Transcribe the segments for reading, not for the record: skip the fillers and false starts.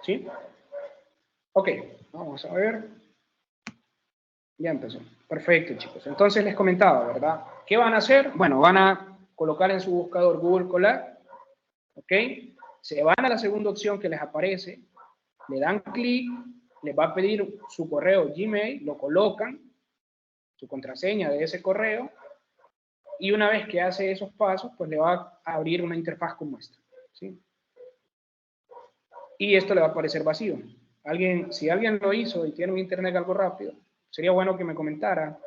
¿Sí? Ok, vamos a ver. Ya empezó. Perfecto, chicos. Entonces les comentaba, ¿verdad? ¿Qué van a hacer? Bueno, van a colocar en su buscador Google Colab, ¿ok? Se van a la segunda opción que les aparece, le dan clic, les va a pedir su correo Gmail, lo colocan, su contraseña de ese correo, y una vez que hace esos pasos, pues le va a abrir una interfaz como esta, ¿sí? Y esto le va a aparecer vacío. Si alguien lo hizo y tiene un internet algo rápido, sería bueno que me comentara,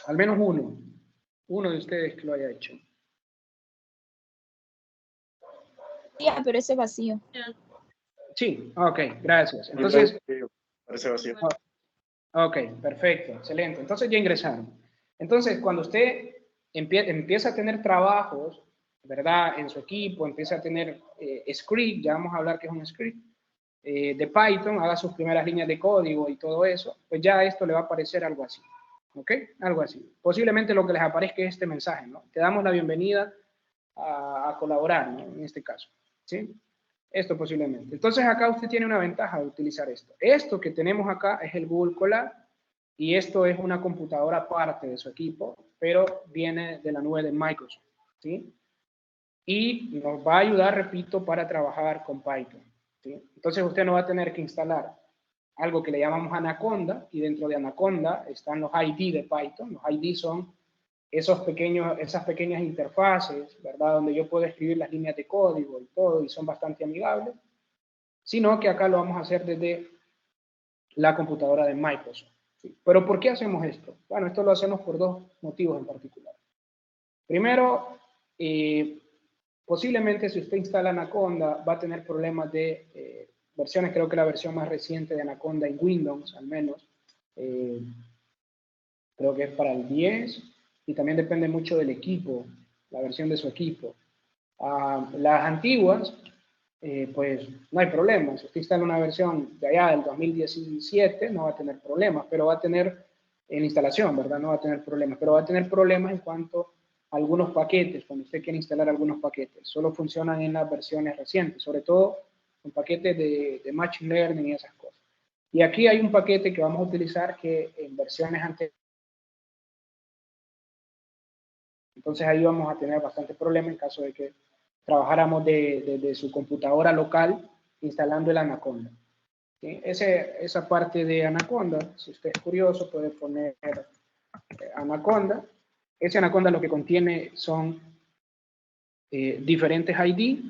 al menos uno de ustedes que lo haya hecho. Ya, pero ese vacío. Sí, ok, gracias. Entonces, parece vacío. Ok, perfecto, excelente. Entonces ya ingresaron. Entonces, cuando usted empieza a tener trabajos, ¿verdad? En su equipo, empieza a tener script, ya vamos a hablar que es un script, de Python, haga sus primeras líneas de código y todo eso, pues ya esto le va a aparecer algo así. ¿Ok? Algo así. Posiblemente lo que les aparezca es este mensaje, ¿no? Te damos la bienvenida a colaborar, ¿no? En este caso, ¿sí? Esto posiblemente. Entonces acá usted tiene una ventaja de utilizar esto. Esto que tenemos acá es el Google Colab y esto es una computadora aparte de su equipo, pero viene de la nube de Microsoft, ¿sí? Y nos va a ayudar, repito, para trabajar con Python, ¿sí? Entonces usted no va a tener que instalar algo que le llamamos Anaconda y dentro de Anaconda están los ID de Python. Los ID son esas pequeñas interfaces, ¿verdad? Donde yo puedo escribir las líneas de código y todo, y son bastante amigables, sino que acá lo vamos a hacer desde la computadora de Microsoft, ¿sí? Pero ¿por qué hacemos esto? Bueno, esto lo hacemos por dos motivos en particular. Primero, posiblemente si usted instala Anaconda va a tener problemas de versiones, creo que la versión más reciente de Anaconda en Windows, al menos, creo que es para el 10, y también depende mucho del equipo, la versión de su equipo. Las antiguas, pues no hay problema. Si usted instala una versión de allá del 2017, no va a tener problemas, pero va a tener en instalación, ¿verdad? No va a tener problemas, pero va a tener problemas en cuanto a algunos paquetes, cuando usted quiere instalar algunos paquetes. Solo funcionan en las versiones recientes, sobre todo con paquetes de Machine Learning y esas cosas. Y aquí hay un paquete que vamos a utilizar que en versiones anteriores. Entonces ahí vamos a tener bastante problema en caso de que trabajáramos desde su computadora local instalando el Anaconda. ¿Sí? Esa parte de Anaconda, si usted es curioso, puede poner Anaconda. Ese Anaconda lo que contiene son diferentes ID.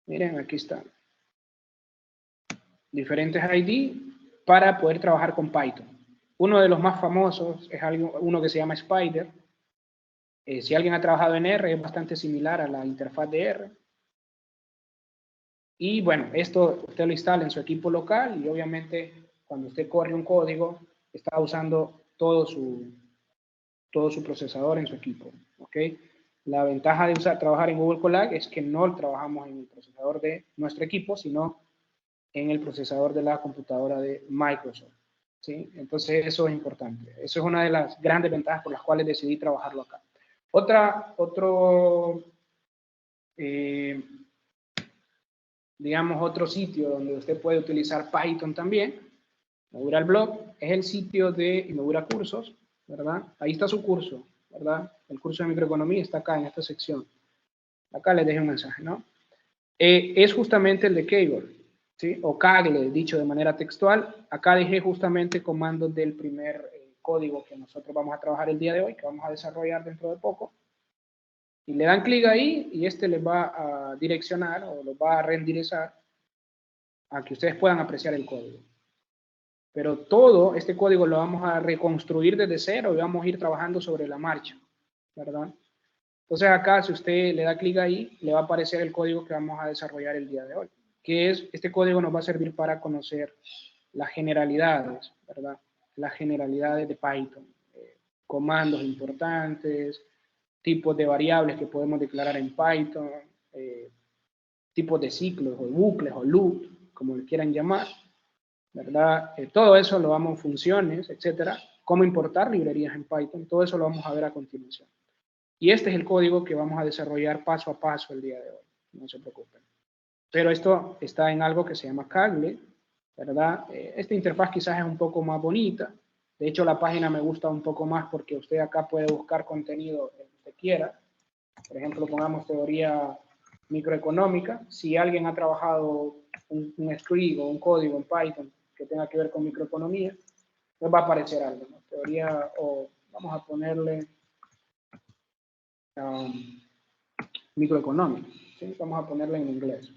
Miren, aquí están. Diferentes ID para poder trabajar con Python. Uno de los más famosos es uno que se llama Spider. Si alguien ha trabajado en R, es bastante similar a la interfaz de R. Y bueno, esto usted lo instala en su equipo local y obviamente cuando usted corre un código, está usando todo su procesador en su equipo. ¿Ok? La ventaja de trabajar en Google Colab es que no trabajamos en el procesador de nuestro equipo, sino en el procesador de la computadora de Microsoft. ¿Sí? Entonces eso es importante. Eso es una de las grandes ventajas por las cuales decidí trabajarlo acá. Digamos, otro sitio donde usted puede utilizar Python también, Inaugura el blog, es el sitio de Inaugura Cursos, ¿verdad? Ahí está su curso, ¿verdad? El curso de microeconomía está acá en esta sección. Acá les dejé un mensaje, ¿no? Es justamente el de Kaggle, ¿sí? O Kaggle, dicho de manera textual. Acá dejé justamente comandos del primer código que nosotros vamos a trabajar el día de hoy, que vamos a desarrollar dentro de poco. Y le dan clic ahí y este les va a direccionar o los va a renderizar a que ustedes puedan apreciar el código. Pero todo este código lo vamos a reconstruir desde cero y vamos a ir trabajando sobre la marcha, ¿verdad? Entonces acá, si usted le da clic ahí, le va a aparecer el código que vamos a desarrollar el día de hoy, que es, este código nos va a servir para conocer las generalidades, ¿verdad? Las generalidades de Python, comandos importantes, tipos de variables que podemos declarar en Python, tipos de ciclos o bucles o loop, como le quieran llamar, ¿verdad? Todo eso lo vamos, funciones, etcétera, cómo importar librerías en Python, todo eso lo vamos a ver a continuación. Y este es el código que vamos a desarrollar paso a paso el día de hoy, no se preocupen. Pero esto está en algo que se llama Kaggle, ¿verdad? Esta interfaz quizás es un poco más bonita. De hecho, la página me gusta un poco más porque usted acá puede buscar contenido que usted quiera. Por ejemplo, pongamos teoría microeconómica. Si alguien ha trabajado un script o un código en Python que tenga que ver con microeconomía, pues va a aparecer algo, ¿no? Teoría, o vamos a ponerle microeconómica, ¿sí? Vamos a ponerle en inglés.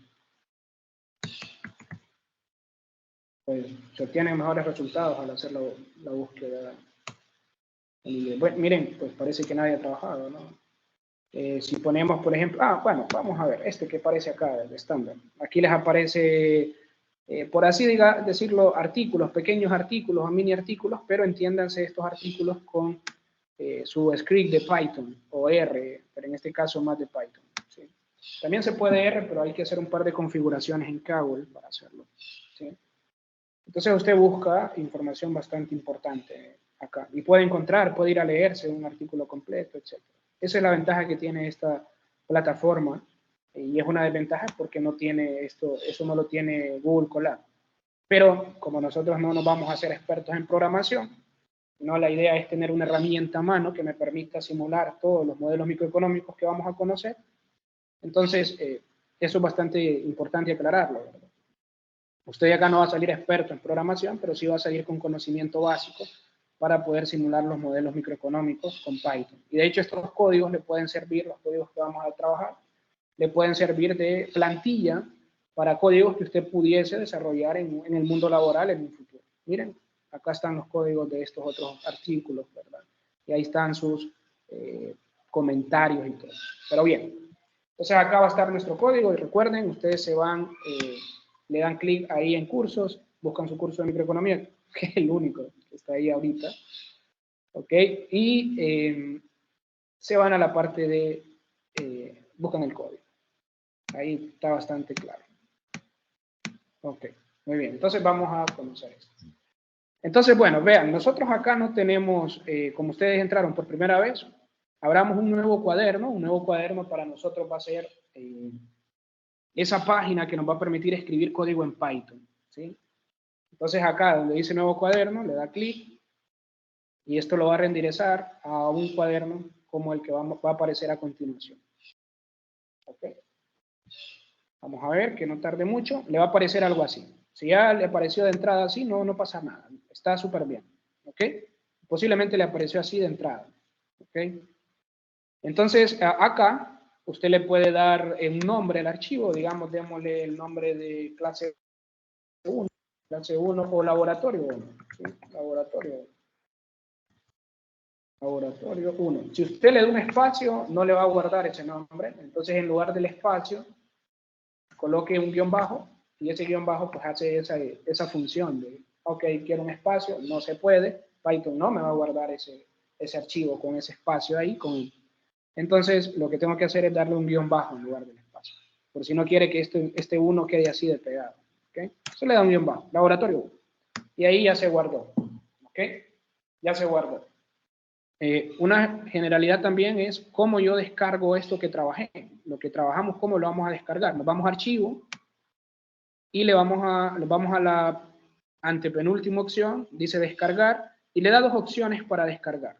Pues se obtienen mejores resultados al hacer la búsqueda en inglés. Bueno, miren, pues parece que nadie ha trabajado, ¿no? Si ponemos, por ejemplo, bueno, vamos a ver, este que aparece acá, el estándar. Aquí les aparece, por así decirlo, artículos, pequeños artículos o mini artículos, pero entiéndanse estos artículos con su script de Python o R, pero en este caso más de Python. ¿Sí? También se puede R, pero hay que hacer un par de configuraciones en Kaggle para hacerlo. ¿Sí? Entonces usted busca información bastante importante acá y puede encontrar, puede ir a leerse un artículo completo, etc. Esa es la ventaja que tiene esta plataforma y es una desventaja porque no tiene esto, eso no lo tiene Google Colab. Pero como nosotros no nos vamos a hacer expertos en programación, no, la idea es tener una herramienta a mano que me permita simular todos los modelos microeconómicos que vamos a conocer. Entonces, eso es bastante importante aclararlo, ¿verdad? Usted acá no va a salir experto en programación, pero sí va a salir con conocimiento básico para poder simular los modelos microeconómicos con Python. Y de hecho estos códigos le pueden servir, los códigos que vamos a trabajar, le pueden servir de plantilla para códigos que usted pudiese desarrollar en el mundo laboral en un futuro. Miren, acá están los códigos de estos otros artículos, ¿verdad? Y ahí están sus comentarios y todo. Pero bien, entonces acá va a estar nuestro código y recuerden, ustedes se van, le dan clic ahí en cursos, buscan su curso de microeconomía, que es el único que está ahí ahorita, ¿ok? Y se van a la parte de, buscan el código. Ahí está bastante claro. Ok, muy bien. Entonces vamos a conocer esto. Entonces, bueno, vean, nosotros acá no tenemos, como ustedes entraron por primera vez, abramos un nuevo cuaderno para nosotros va a ser esa página que nos va a permitir escribir código en Python, ¿sí? Entonces acá donde dice nuevo cuaderno, le da clic y esto lo va a reenderezar a un cuaderno como el que va a aparecer a continuación. Ok. Vamos a ver que no tarde mucho, le va a aparecer algo así. Si ya le apareció de entrada así, no pasa nada, está súper bien. ¿Ok? Posiblemente le apareció así de entrada. ¿Ok? Entonces acá usted le puede dar un nombre al archivo, digamos, démosle el nombre de clase 1 o laboratorio 1. ¿Sí? Laboratorio 1. Si usted le da un espacio, no le va a guardar ese nombre. Entonces, en lugar del espacio, coloque un guión bajo y ese guión bajo pues hace esa función de, ok, quiero un espacio, no se puede, Python no me va a guardar ese archivo con ese espacio ahí. Entonces, lo que tengo que hacer es darle un guión bajo en lugar del espacio. Por si no quiere que este 1 quede así de pegado. ¿Okay? Se le da un guión bajo, laboratorio 1. Y ahí ya se guardó. ¿Ok? Ya se guardó. Una generalidad también es cómo yo descargo esto que trabajé. Lo que trabajamos, cómo lo vamos a descargar. Nos vamos a archivo y nos vamos a la antepenúltima opción, dice descargar, y le da dos opciones para descargar.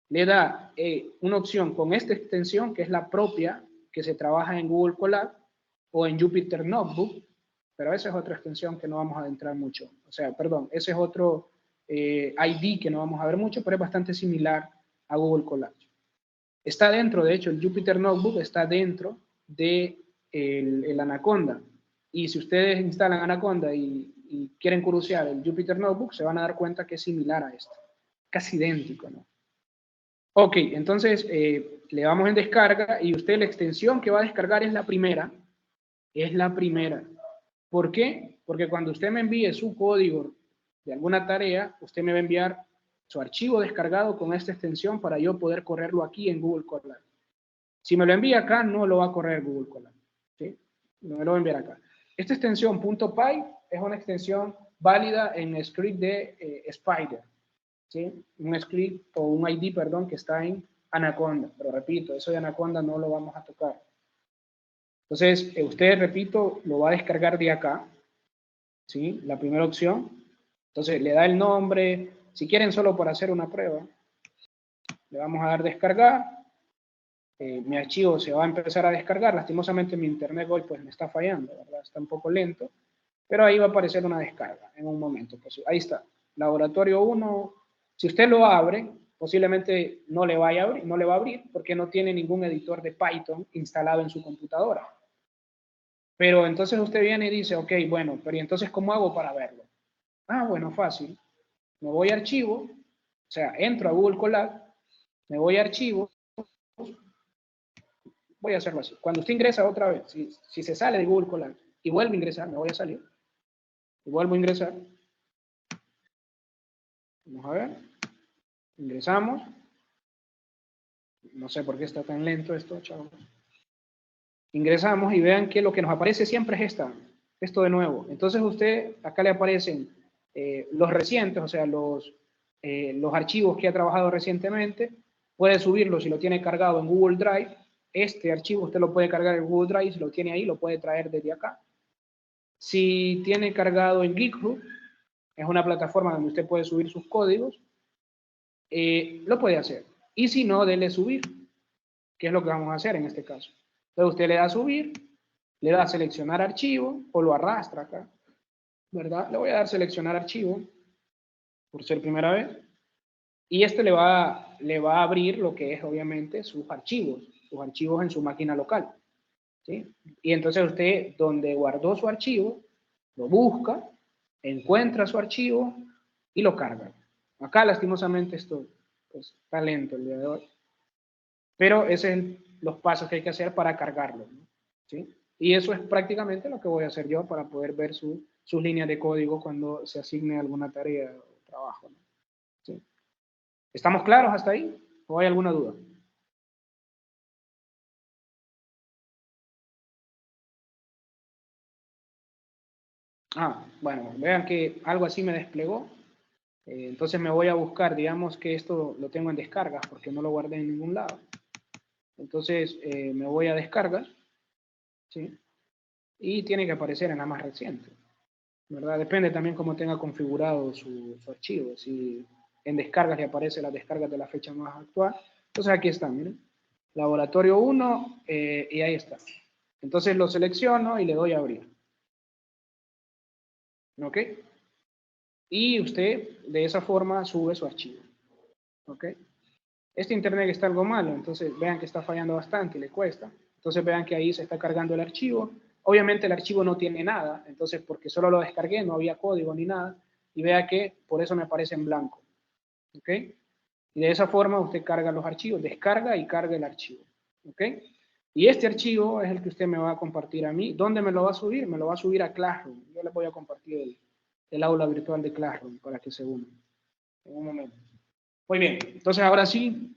Le da una opción con esta extensión, que es la propia, que se trabaja en Google Colab o en Jupyter Notebook, pero esa es otra extensión que no vamos a adentrar mucho. O sea, perdón, ese es otro ID que no vamos a ver mucho, pero es bastante similar a Google Colab. Está dentro, de hecho, el Jupyter Notebook está dentro de el Anaconda. Y si ustedes instalan Anaconda y quieren curiosear el Jupyter Notebook, se van a dar cuenta que es similar a esto. Casi idéntico, ¿no? Ok, entonces le damos en descarga y usted la extensión que va a descargar es la primera. Es la primera. ¿Por qué? Porque cuando usted me envíe su código de alguna tarea, usted me va a enviar su archivo descargado con esta extensión para yo poder correrlo aquí en Google Colab. Si me lo envía acá, no lo va a correr Google Colab. ¿Sí? No me lo va a enviar acá. Esta extensión .py es una extensión válida en script de Spider. ¿Sí? Un script o un ID, perdón, que está en Anaconda. Pero repito, eso de Anaconda no lo vamos a tocar. Entonces, usted, repito, lo va a descargar de acá, ¿sí? La primera opción. Entonces, le da el nombre. Si quieren solo para hacer una prueba, le vamos a dar descargar. Mi archivo se va a empezar a descargar. Lastimosamente mi internet hoy pues me está fallando, ¿verdad? Está un poco lento, pero ahí va a aparecer una descarga en un momento. Pues, ahí está, laboratorio 1. Si usted lo abre, posiblemente no le va a abrir porque no tiene ningún editor de Python instalado en su computadora. Pero entonces usted viene y dice, ok, bueno, pero ¿y entonces cómo hago para verlo? Ah, bueno, fácil. Me voy a archivo, o sea, entro a Google Colab, me voy a archivo, voy a hacerlo así. Cuando usted ingresa otra vez, si se sale de Google Colab y vuelve a ingresar, me voy a salir, y vuelvo a ingresar. Vamos a ver. Ingresamos. No sé por qué está tan lento esto, chavos. Ingresamos y vean que lo que nos aparece siempre es esto de nuevo. Entonces usted, acá le aparecen los recientes, o sea, los archivos que ha trabajado recientemente. Puede subirlo si lo tiene cargado en Google Drive. Este archivo usted lo puede cargar en Google Drive, si lo tiene ahí, lo puede traer desde acá. Si tiene cargado en GitHub, es una plataforma donde usted puede subir sus códigos, lo puede hacer. Y si no, dele subir, que es lo que vamos a hacer en este caso. Entonces usted le da a subir, le da a seleccionar archivo, o lo arrastra acá, ¿verdad? Le voy a dar seleccionar archivo, por ser primera vez, y este le va a abrir lo que es obviamente sus archivos en su máquina local, ¿sí? Y entonces usted, donde guardó su archivo, lo busca, encuentra su archivo y lo carga. Acá lastimosamente esto pues, está lento el día de hoy, pero esos son los pasos que hay que hacer para cargarlo, ¿no? ¿Sí? Y eso es prácticamente lo que voy a hacer yo para poder ver sus líneas de código cuando se asigne alguna tarea o trabajo, ¿no? ¿Sí? ¿Estamos claros hasta ahí? ¿O hay alguna duda? Ah, bueno, vean que algo así me desplegó. Entonces me voy a buscar, digamos que esto lo tengo en descargas porque no lo guardé en ningún lado. Entonces me voy a descargas, ¿sí? Y tiene que aparecer en la más reciente, ¿verdad? Depende también cómo tenga configurado su archivo. Si en descargas le aparece las descargas de la fecha más actual. Entonces aquí está, miren. Laboratorio 1 y ahí está. Entonces lo selecciono y le doy a abrir. ¿Ok? Y usted de esa forma sube su archivo. ¿Ok? Este internet está algo malo, entonces vean que está fallando bastante y le cuesta. Entonces vean que ahí se está cargando el archivo. Obviamente el archivo no tiene nada, entonces porque solo lo descargué, no había código ni nada. Y vea que por eso me aparece en blanco. ¿Ok? Y de esa forma usted carga los archivos, descarga y carga el archivo. ¿Ok? Y este archivo es el que usted me va a compartir a mí. ¿Dónde me lo va a subir? Me lo va a subir a Classroom. Yo les voy a compartir el aula virtual de Classroom para que se unan. En un momento. Muy bien, entonces ahora sí,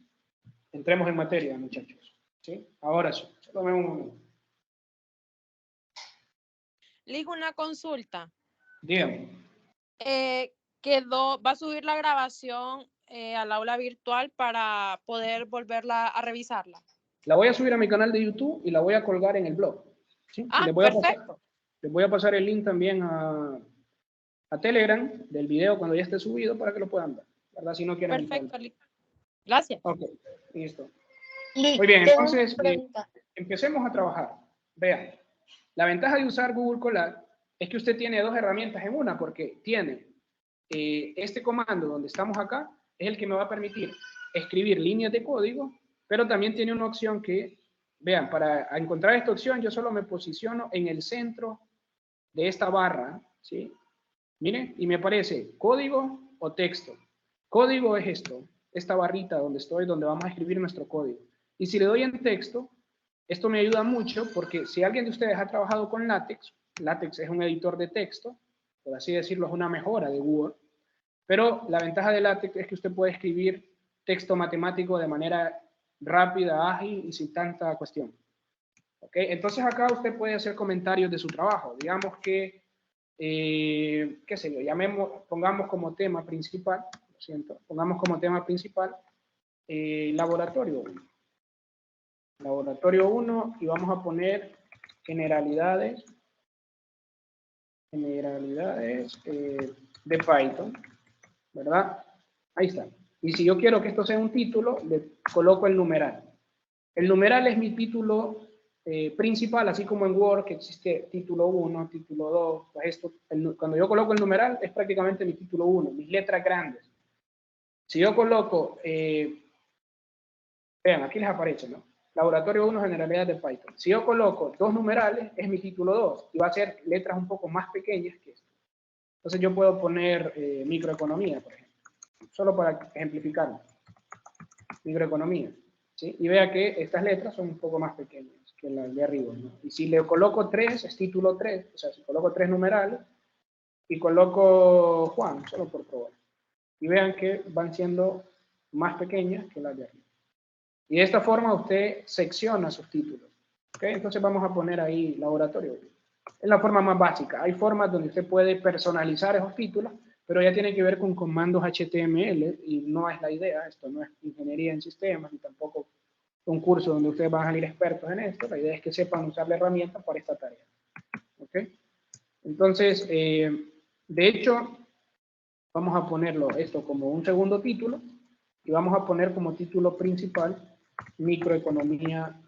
entremos en materia, muchachos. ¿Sí? Ahora sí, solo un momento. Ligo, una consulta. Dígame. Va a subir la grabación al aula virtual para poder volverla a revisarla. La voy a subir a mi canal de YouTube y la voy a colgar en el blog. ¿Sí? Y Ah, perfecto. les voy a pasar el link también a Telegram del video cuando ya esté subido para que lo puedan ver, ¿verdad? Si no quieren Perfecto, gracias. Ok, listo. Muy bien, entonces empecemos a trabajar. Vean, la ventaja de usar Google Colab es que usted tiene dos herramientas en una, porque tiene este comando donde estamos acá, es el que me va a permitir escribir líneas de código, pero también tiene una opción que, vean, para encontrar esta opción yo solo me posiciono en el centro de esta barra, ¿sí? Miren, y me aparece código o texto. Código es esto, esta barrita donde estoy, donde vamos a escribir nuestro código. Y si le doy en texto, esto me ayuda mucho porque si alguien de ustedes ha trabajado con LaTeX, LaTeX es un editor de texto, por así decirlo, es una mejora de Word, pero la ventaja de LaTeX es que usted puede escribir texto matemático de manera rápida, ágil y sin tanta cuestión. ¿Ok? Entonces acá usted puede hacer comentarios de su trabajo. Digamos que qué sé yo, pongamos como tema principal, lo siento, pongamos como tema principal laboratorio 1. Laboratorio 1 y vamos a poner generalidades de Python, ¿verdad? Ahí está. Y si yo quiero que esto sea un título, le coloco el numeral. El numeral es mi título principal, así como en Word, que existe título 1, título 2. Pues esto, cuando yo coloco el numeral, es prácticamente mi título 1, mis letras grandes. Si yo coloco, vean, aquí les aparece, ¿no? Laboratorio 1, generalidades de Python. Si yo coloco dos numerales, es mi título 2, y va a ser letras un poco más pequeñas que esto. Entonces yo puedo poner microeconomía, por ejemplo, solo para ejemplificarlo. Microeconomía, ¿sí? Y vea que estas letras son un poco más pequeñas que las de arriba, ¿no? Y si le coloco 3, es título 3, o sea, si coloco 3 numerales, y coloco Juan, solo por probar. Y vean que van siendo más pequeñas que las de arriba. Y de esta forma usted secciona sus títulos. ¿Okay? Entonces vamos a poner ahí laboratorio. Es la forma más básica. Hay formas donde usted puede personalizar esos títulos, pero ya tiene que ver con comandos HTML y no es la idea. Esto no es ingeniería en sistemas ni tampoco un curso donde ustedes van a salir expertos en esto. La idea es que sepan usar la herramienta para esta tarea. ¿Okay? Entonces, de hecho, vamos a ponerlo esto como un segundo título y vamos a poner como título principal microeconomía,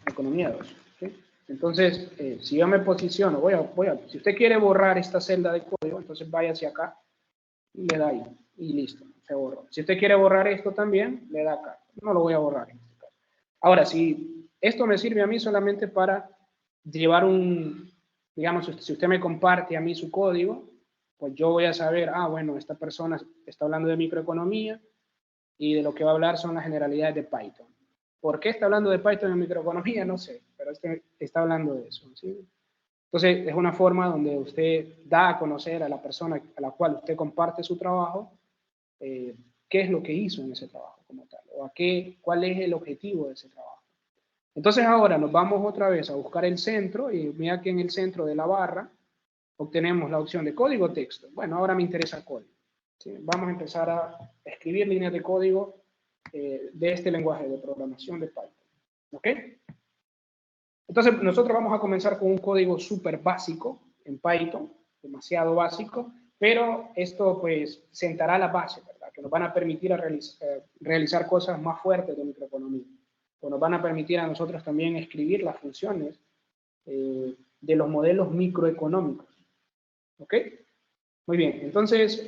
economía 2. ¿Okay? Entonces, si yo me posiciono, si usted quiere borrar esta celda de código, entonces vaya hacia acá y le da ahí y listo, se borró. Si usted quiere borrar esto también, le da acá. No lo voy a borrar en este caso. Ahora, si esto me sirve a mí solamente para llevar digamos, si usted me comparte a mí su código, pues yo voy a saber, bueno, esta persona está hablando de microeconomía y de lo que va a hablar son las generalidades de Python. ¿Por qué está hablando de Python en microeconomía? No sé, pero está hablando de eso, ¿sí? Entonces, es una forma donde usted da a conocer a la persona a la cual usted comparte su trabajo, qué es lo que hizo en ese trabajo como tal, o cuál es el objetivo de ese trabajo. Entonces ahora nos vamos otra vez a buscar el centro y mira que en el centro de la barra obtenemos la opción de código texto. Bueno, ahora me interesa código. ¿Sí? Vamos a empezar a escribir líneas de código de este lenguaje de programación de Python. ¿Ok? Entonces nosotros vamos a comenzar con un código súper básico en Python, demasiado básico, pero esto pues sentará la base, ¿verdad? Que nos van a permitir realizar cosas más fuertes de microeconomía. O nos van a permitir a nosotros también escribir las funciones de los modelos microeconómicos. ¿Ok? Muy bien, entonces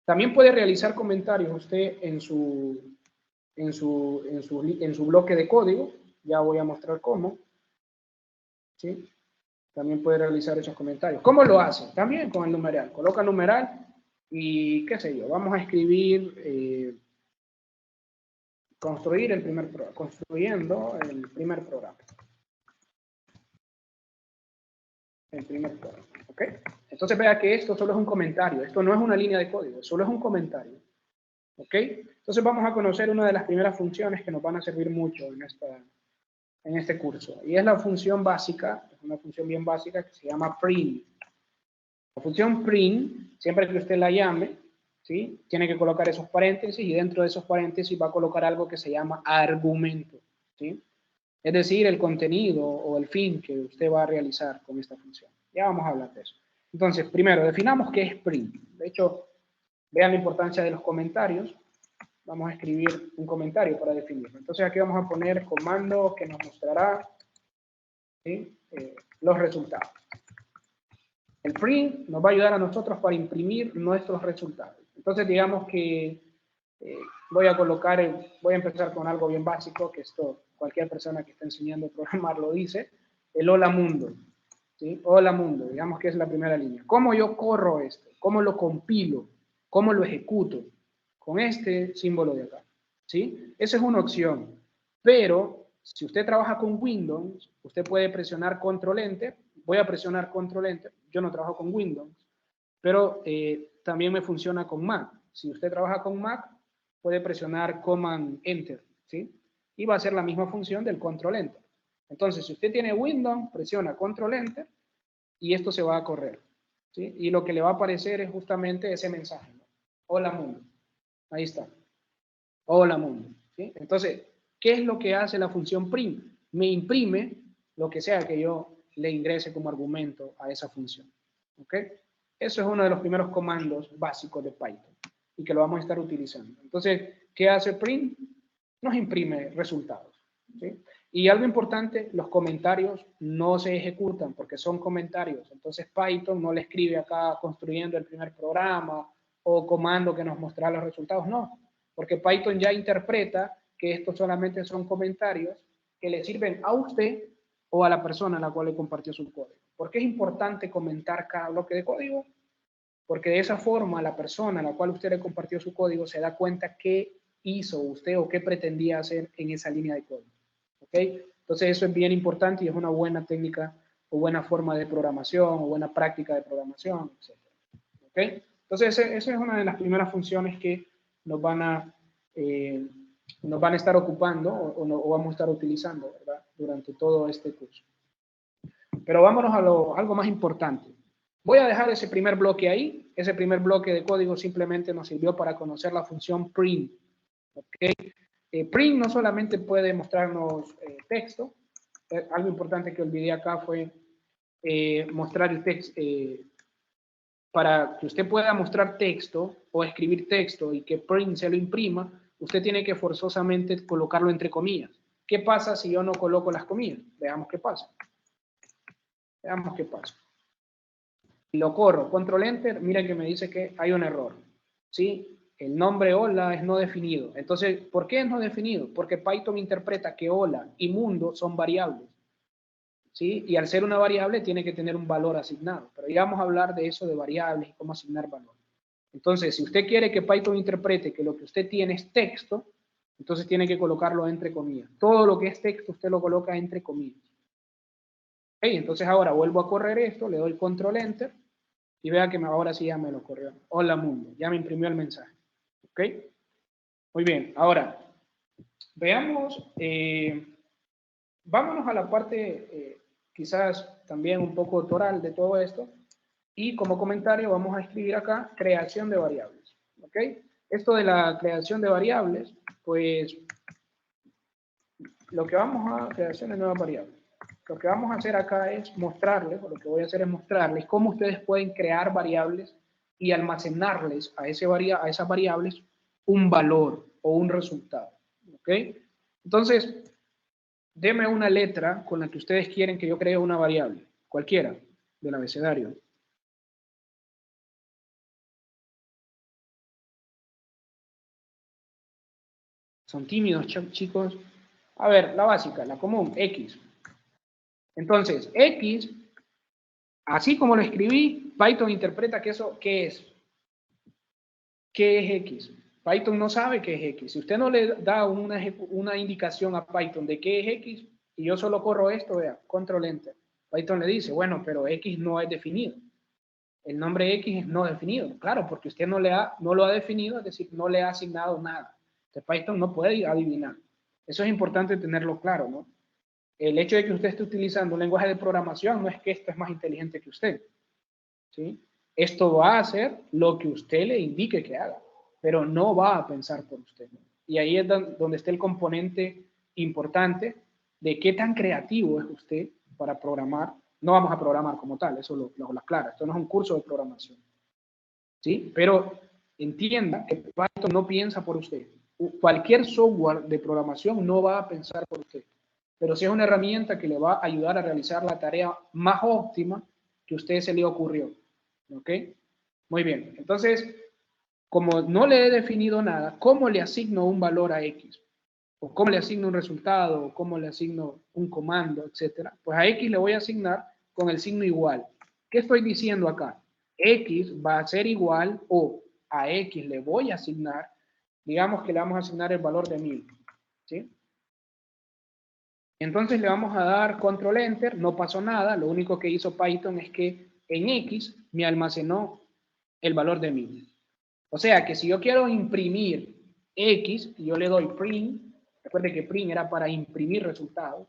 también puede realizar comentarios usted en su bloque de código. Ya voy a mostrar cómo. ¿Sí? También puede realizar esos comentarios. ¿Cómo lo hace? También con el numeral. Coloca numeral y qué sé yo, vamos a escribir construyendo el primer programa. ¿Ok? Entonces vea que esto solo es un comentario, esto no es una línea de código, solo es un comentario. ¿Ok? Entonces vamos a conocer una de las primeras funciones que nos van a servir mucho en este curso. Y es la función básica, es una función bien básica que se llama print. La función print, siempre que usted la llame, ¿sí? Tiene que colocar esos paréntesis y dentro de esos paréntesis va a colocar algo que se llama argumento, ¿sí? Es decir, el contenido o el fin que usted va a realizar con esta función. Ya vamos a hablar de eso. Entonces, primero, definamos qué es print. De hecho, vean la importancia de los comentarios. Vamos a escribir un comentario para definirlo. Entonces, aquí vamos a poner comando que nos mostrará, ¿sí? Los resultados. El print nos va a ayudar a nosotros para imprimir nuestros resultados. Entonces, digamos que voy a empezar con algo bien básico, que esto cualquier persona que esté enseñando a programar lo dice, el hola mundo. ¿Sí? Hola mundo, digamos que es la primera línea. ¿Cómo yo corro esto? ¿Cómo lo compilo? ¿Cómo lo ejecuto? Con este símbolo de acá. ¿Sí? Esa es una opción. Pero si usted trabaja con Windows, usted puede presionar Control Enter. Voy a presionar Control Enter. Yo no trabajo con Windows, pero también me funciona con Mac. Si usted trabaja con Mac, puede presionar Command Enter, ¿sí? Y va a ser la misma función del Control Enter. Entonces, si usted tiene Windows, presiona Control Enter y esto se va a correr, ¿sí? Y lo que le va a aparecer es justamente ese mensaje, ¿no? Hola mundo. Ahí está. Hola mundo, ¿sí? Entonces, ¿Qué es lo que hace la función print? Me imprime lo que sea que yo le ingrese como argumento a esa función. ¿Ok? Eso es uno de los primeros comandos básicos de Python y que lo vamos a estar utilizando. Entonces, ¿qué hace print? Nos imprime resultados. ¿Sí? Y algo importante, los comentarios no se ejecutan porque son comentarios. Entonces Python no le escribe acá construyendo el primer programa o comando que nos mostrará los resultados. No, porque Python ya interpreta que estos solamente son comentarios que le sirven a usted o a la persona a la cual le compartió su código. ¿Por qué es importante comentar cada bloque de código? Porque de esa forma la persona a la cual usted le compartió su código se da cuenta qué hizo usted o qué pretendía hacer en esa línea de código. ¿Ok? Entonces eso es bien importante y es una buena técnica o buena forma de programación o buena práctica de programación, etc. ¿Ok? Entonces esa es una de las primeras funciones que nos van a estar ocupando o vamos a estar utilizando, ¿verdad? Durante todo este curso. Pero vámonos a algo más importante. Voy a dejar ese primer bloque ahí. Ese primer bloque de código simplemente nos sirvió para conocer la función print. ¿Okay? Print no solamente puede mostrarnos texto. Algo importante que olvidé acá fue mostrar el texto. Para que usted pueda mostrar texto o escribir texto y que print se lo imprima, usted tiene que forzosamente colocarlo entre comillas. ¿Qué pasa si yo no coloco las comillas? Veamos qué pasa. Veamos qué pasa. Lo corro, control enter, miren que me dice que hay un error. ¿Sí? El nombre hola es no definido. Entonces, ¿por qué es no definido? Porque Python interpreta que hola y mundo son variables. ¿Sí? Y al ser una variable tiene que tener un valor asignado. Pero ya vamos a hablar de eso, de variables y cómo asignar valor. Entonces, si usted quiere que Python interprete que lo que usted tiene es texto, entonces tiene que colocarlo entre comillas. Todo lo que es texto usted lo coloca entre comillas. ¿Okay? Entonces ahora vuelvo a correr esto, le doy control enter y vea que ahora sí ya me lo corrió. Hola mundo, ya me imprimió el mensaje. ¿Ok? Muy bien, ahora veamos, vámonos a la parte quizás también un poco toral de todo esto y como comentario vamos a escribir acá creación de variables. ¿Ok? Esto de la creación de variables, pues lo que vamos a creación de nuevas variables. Lo que vamos a hacer acá es mostrarles, o lo que voy a hacer es mostrarles cómo ustedes pueden crear variables y almacenarles a esas variables un valor o un resultado. ¿Ok? Entonces, deme una letra con la que ustedes quieren que yo cree una variable, cualquiera, del abecedario. Son tímidos, chicos. A ver, la básica, la común, X. Entonces, X, así como lo escribí, Python interpreta que eso, ¿qué es? ¿Qué es X? Python no sabe qué es X. Si usted no le da una indicación a Python de qué es X, y yo solo corro esto, vea, control enter. Python le dice, bueno, pero X no es definido. El nombre X es no definido. Claro, porque usted no lo ha definido, es decir, no le ha asignado nada. Entonces Python no puede adivinar. Eso es importante tenerlo claro, ¿no? El hecho de que usted esté utilizando un lenguaje de programación no es que esto es más inteligente que usted. ¿Sí? Esto va a hacer lo que usted le indique que haga, pero no va a pensar por usted, ¿no? Y ahí es donde está el componente importante de qué tan creativo es usted para programar. No vamos a programar como tal, eso lo aclara. Esto no es un curso de programación. ¿Sí? Pero entienda que Python no piensa por usted. Cualquier software de programación no va a pensar por usted. Pero sí es una herramienta que le va a ayudar a realizar la tarea más óptima que a usted se le ocurrió. ¿Ok? Muy bien. Entonces, como no le he definido nada, ¿cómo le asigno un valor a X? ¿O cómo le asigno un resultado? ¿O cómo le asigno un comando? Etcétera. Pues a X le voy a asignar con el signo igual. ¿Qué estoy diciendo acá? X va a ser igual o a X le voy a asignar, digamos que le vamos a asignar el valor de 1000. ¿Sí? Entonces le vamos a dar control enter, no pasó nada, lo único que hizo Python es que en X me almacenó el valor de 1000. O sea que si yo quiero imprimir X, y yo le doy print, recuerde que print era para imprimir resultados,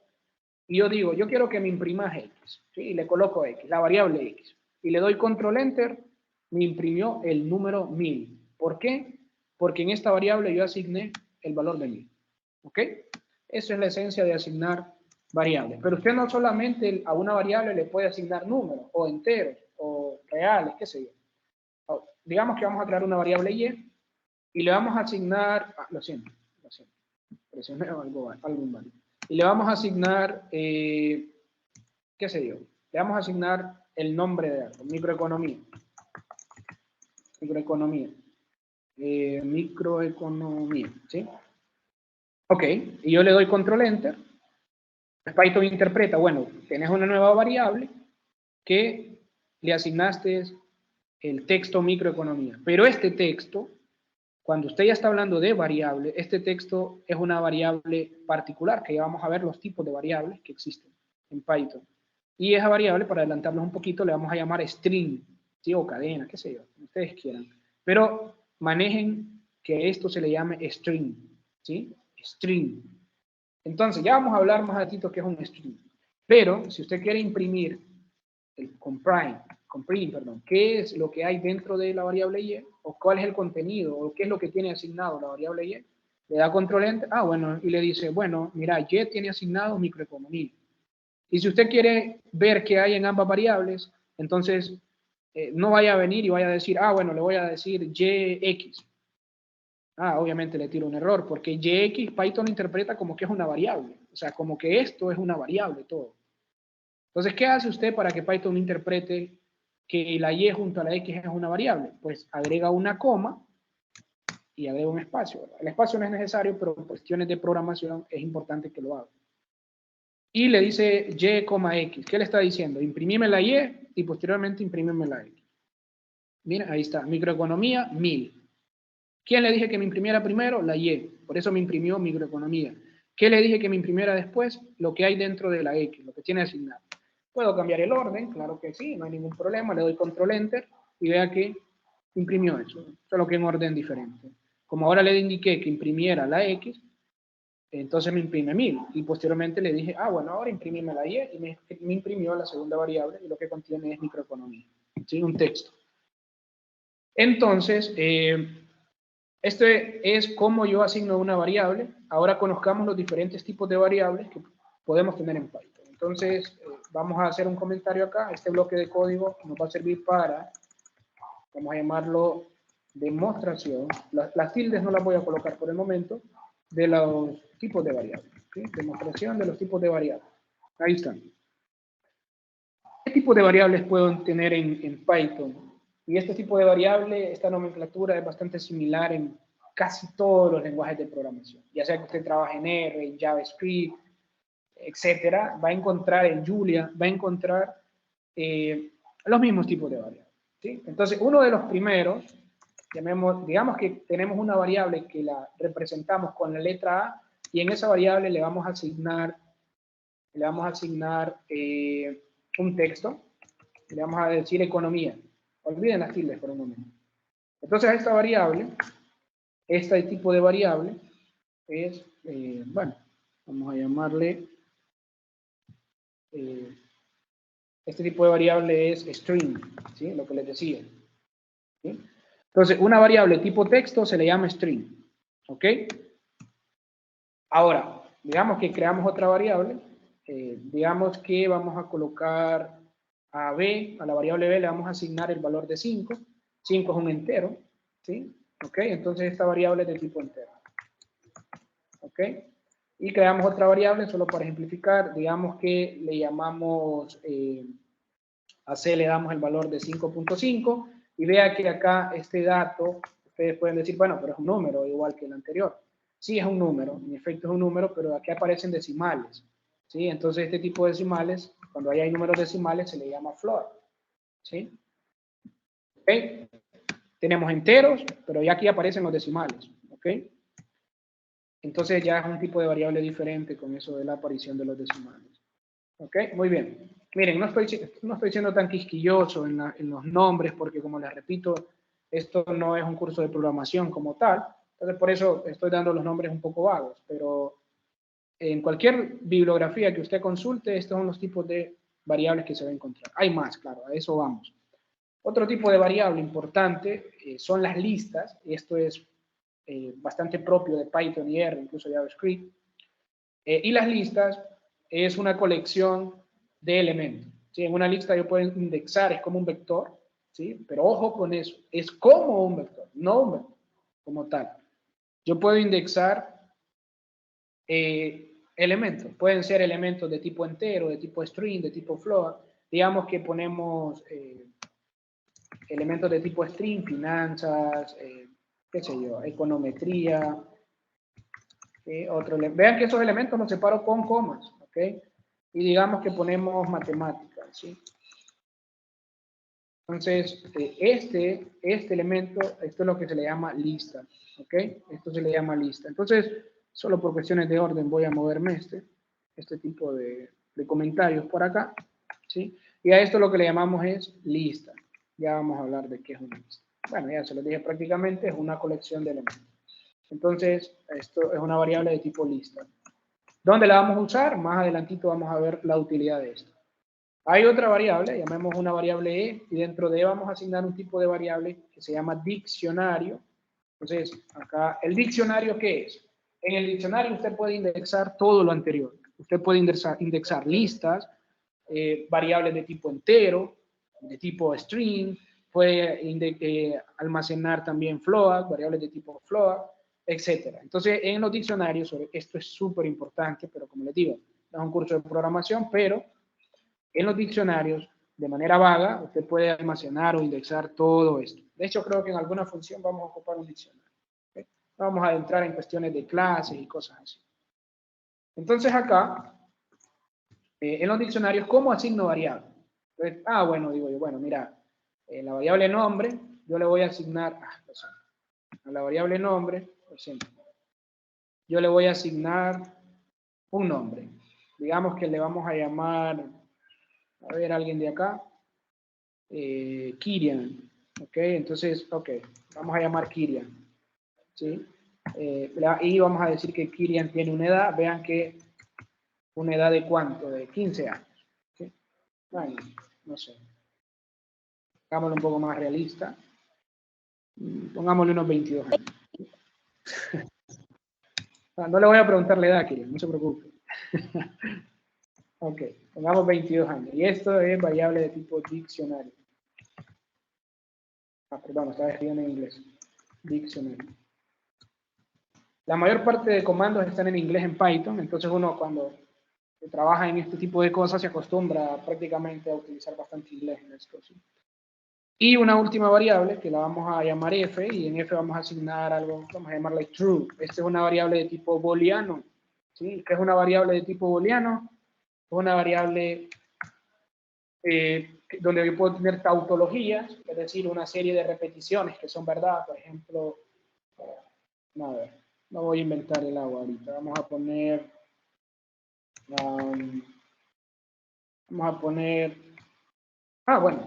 y yo digo, yo quiero que me imprimas X, ¿sí? Y le coloco X, la variable X, y le doy control enter, me imprimió el número 1000. ¿Por qué? Porque en esta variable yo asigné el valor de 1000. ¿Ok? Eso es la esencia de asignar variables. Pero usted no solamente a una variable le puede asignar números, o enteros, o reales, qué sé yo. Digamos que vamos a crear una variable y le vamos a asignar, lo siento, presioné algo inválido. Y le vamos a asignar, qué sé yo, le vamos a asignar el nombre de algo, microeconomía, ¿sí? Ok, y yo le doy control enter. Python interpreta, bueno, tenés una nueva variable que le asignaste el texto microeconomía, pero este texto, cuando usted ya está hablando de variable, este texto es una variable particular, que ya vamos a ver los tipos de variables que existen en Python. Y esa variable, para adelantarnos un poquito, le vamos a llamar string, ¿sí? O cadena, qué sé yo, como ustedes quieran. Pero manejen que esto se le llame string, ¿sí? String. Entonces, ya vamos a hablar más ratito qué es un string. Pero, si usted quiere imprimir el comprim, qué es lo que hay dentro de la variable y, o cuál es el contenido, o qué es lo que tiene asignado la variable y, le da control enter, bueno, y le dice, bueno, mira, y tiene asignado microeconomía. Y si usted quiere ver qué hay en ambas variables, entonces no vaya a venir y vaya a decir, bueno, le voy a decir yx. Obviamente le tiro un error, porque yx Python interpreta como que es una variable, o sea, como que esto es una variable todo. Entonces, ¿qué hace usted para que Python interprete que la y junto a la x es una variable? Pues agrega una coma y agrega un espacio. El espacio no es necesario, pero en cuestiones de programación es importante que lo haga. Y le dice y, x. ¿Qué le está diciendo? Imprimime la y posteriormente imprímeme la x. Mira, ahí está. Microeconomía, 1000. ¿Quién le dije que me imprimiera primero? La y. Por eso me imprimió microeconomía. ¿Qué le dije que me imprimiera después? Lo que hay dentro de la x, lo que tiene asignado. ¿Puedo cambiar el orden? Claro que sí, no hay ningún problema. Le doy control enter y vea que imprimió eso, solo que en orden diferente. Como ahora le indiqué que imprimiera la x, entonces me imprime 1000. Y posteriormente le dije, bueno, ahora imprimime la y me imprimió la segunda variable y lo que contiene es microeconomía. ¿Sí? Un texto. Entonces, este es cómo yo asigno una variable. Ahora conozcamos los diferentes tipos de variables que podemos tener en Python. Entonces, vamos a hacer un comentario acá. Este bloque de código nos va a servir para, vamos a llamarlo, demostración. Las tildes no las voy a colocar por el momento, de los tipos de variables. ¿Sí? Demostración de los tipos de variables. Ahí están. ¿Qué tipo de variables puedo tener en Python? Y este tipo de variable, esta nomenclatura es bastante similar en casi todos los lenguajes de programación. Ya sea que usted trabaje en R, en JavaScript, etcétera, va a encontrar en Julia, va a encontrar los mismos tipos de variables. ¿Sí? Entonces, uno de los primeros, digamos que tenemos una variable que la representamos con la letra A, y en esa variable le vamos a asignar un texto, le vamos a decir economía. Olviden las tildes por un momento. Entonces, a esta variable, este tipo de variable es, bueno, vamos a llamarle, este tipo de variable es string, ¿sí? Lo que les decía. ¿Sí? Entonces, una variable tipo texto se le llama string, ¿ok? Ahora, digamos que creamos otra variable, digamos que vamos a colocar a b, a la variable b le vamos a asignar el valor de 5, 5 es un entero, ¿sí? ¿Ok? Entonces esta variable es de tipo entero, ¿ok? Y creamos otra variable, solo para ejemplificar, digamos que le llamamos, a c le damos el valor de 5.5, y vea que acá este dato, ustedes pueden decir, bueno, pero es un número igual que el anterior. Sí, es un número, en efecto es un número, pero aquí aparecen decimales, ¿sí? Entonces este tipo de decimales, cuando hay números decimales, se le llama float, ¿sí? ¿Ok? Tenemos enteros, pero ya aquí aparecen los decimales, ¿ok? Entonces ya es un tipo de variable diferente con eso de la aparición de los decimales. ¿Ok? Muy bien. Miren, no estoy siendo tan quisquilloso en los nombres, porque como les repito, esto no es un curso de programación como tal, entonces por eso estoy dando los nombres un poco vagos, pero en cualquier bibliografía que usted consulte, estos son los tipos de variables que se va a encontrar. Hay más, claro, a eso vamos. Otro tipo de variable importante son las listas, y esto es bastante propio de Python y R, incluso JavaScript. Y las listas es una colección de elementos. ¿Sí? En una lista yo puedo indexar, es como un vector, ¿sí? Pero ojo con eso, es como un vector, no un vector como tal. Yo puedo indexar elementos, pueden ser elementos de tipo entero, de tipo string, de tipo float. Digamos que ponemos elementos de tipo string, finanzas, qué sé yo, econometría, vean que esos elementos los separo con comas, ¿ok? Y digamos que ponemos matemáticas, ¿sí? Entonces, este elemento, esto es lo que se le llama lista, ¿ok? Esto se le llama lista. Entonces, solo por cuestiones de orden voy a moverme este tipo de comentarios por acá, ¿sí? Y a esto lo que le llamamos es lista. Ya vamos a hablar de qué es una lista. Bueno, ya se lo dije prácticamente, es una colección de elementos. Entonces, esto es una variable de tipo lista. ¿Dónde la vamos a usar? Más adelantito vamos a ver la utilidad de esto. Hay otra variable, llamemos una variable E, y dentro de E vamos a asignar un tipo de variable que se llama diccionario. Entonces, acá, ¿el diccionario qué es? En el diccionario usted puede indexar todo lo anterior. Usted puede indexar listas, variables de tipo entero, de tipo string, puede almacenar también float, variables de tipo float, etc. Entonces, en los diccionarios, esto es súper importante, pero como les digo, no es un curso de programación, pero en los diccionarios, de manera vaga, usted puede almacenar o indexar todo esto. De hecho, creo que en alguna función vamos a ocupar un diccionario. ¿Okay? Vamos a entrar en cuestiones de clases y cosas así. Entonces acá, en los diccionarios, ¿cómo asigno variables? Entonces, bueno, digo yo, bueno, mira, la variable nombre, yo le voy a asignar, a la variable nombre, por ejemplo, yo le voy a asignar un nombre. Digamos que le vamos a llamar, a ver, alguien de acá, Kirian, ok, entonces, ok, vamos a llamar Kirian, ¿sí? Y vamos a decir que Kirian tiene una edad, vean que una edad de cuánto, de 15 años, ¿sí? Bueno, no sé, hagámoslo un poco más realista, pongámosle unos 22 años. No le voy a preguntar la edad a Kirian, no se preocupe. Ok, pongamos 22 años, y esto es variable de tipo diccionario. Perdón, estaba escribiendo en inglés, diccionario. La mayor parte de comandos están en inglés en Python, entonces uno cuando trabaja en este tipo de cosas se acostumbra prácticamente a utilizar bastante inglés en esto. ¿Sí? Y una última variable que la vamos a llamar f, y en f vamos a asignar algo, vamos a llamarla true. Esta es una variable de tipo booleano. ¿Sí? ¿Qué es una variable de tipo booleano? Es una variable donde yo puedo tener tautologías, es decir, una serie de repeticiones que son verdad. Por ejemplo, a ver, no voy a inventar el agua ahorita, vamos a poner bueno,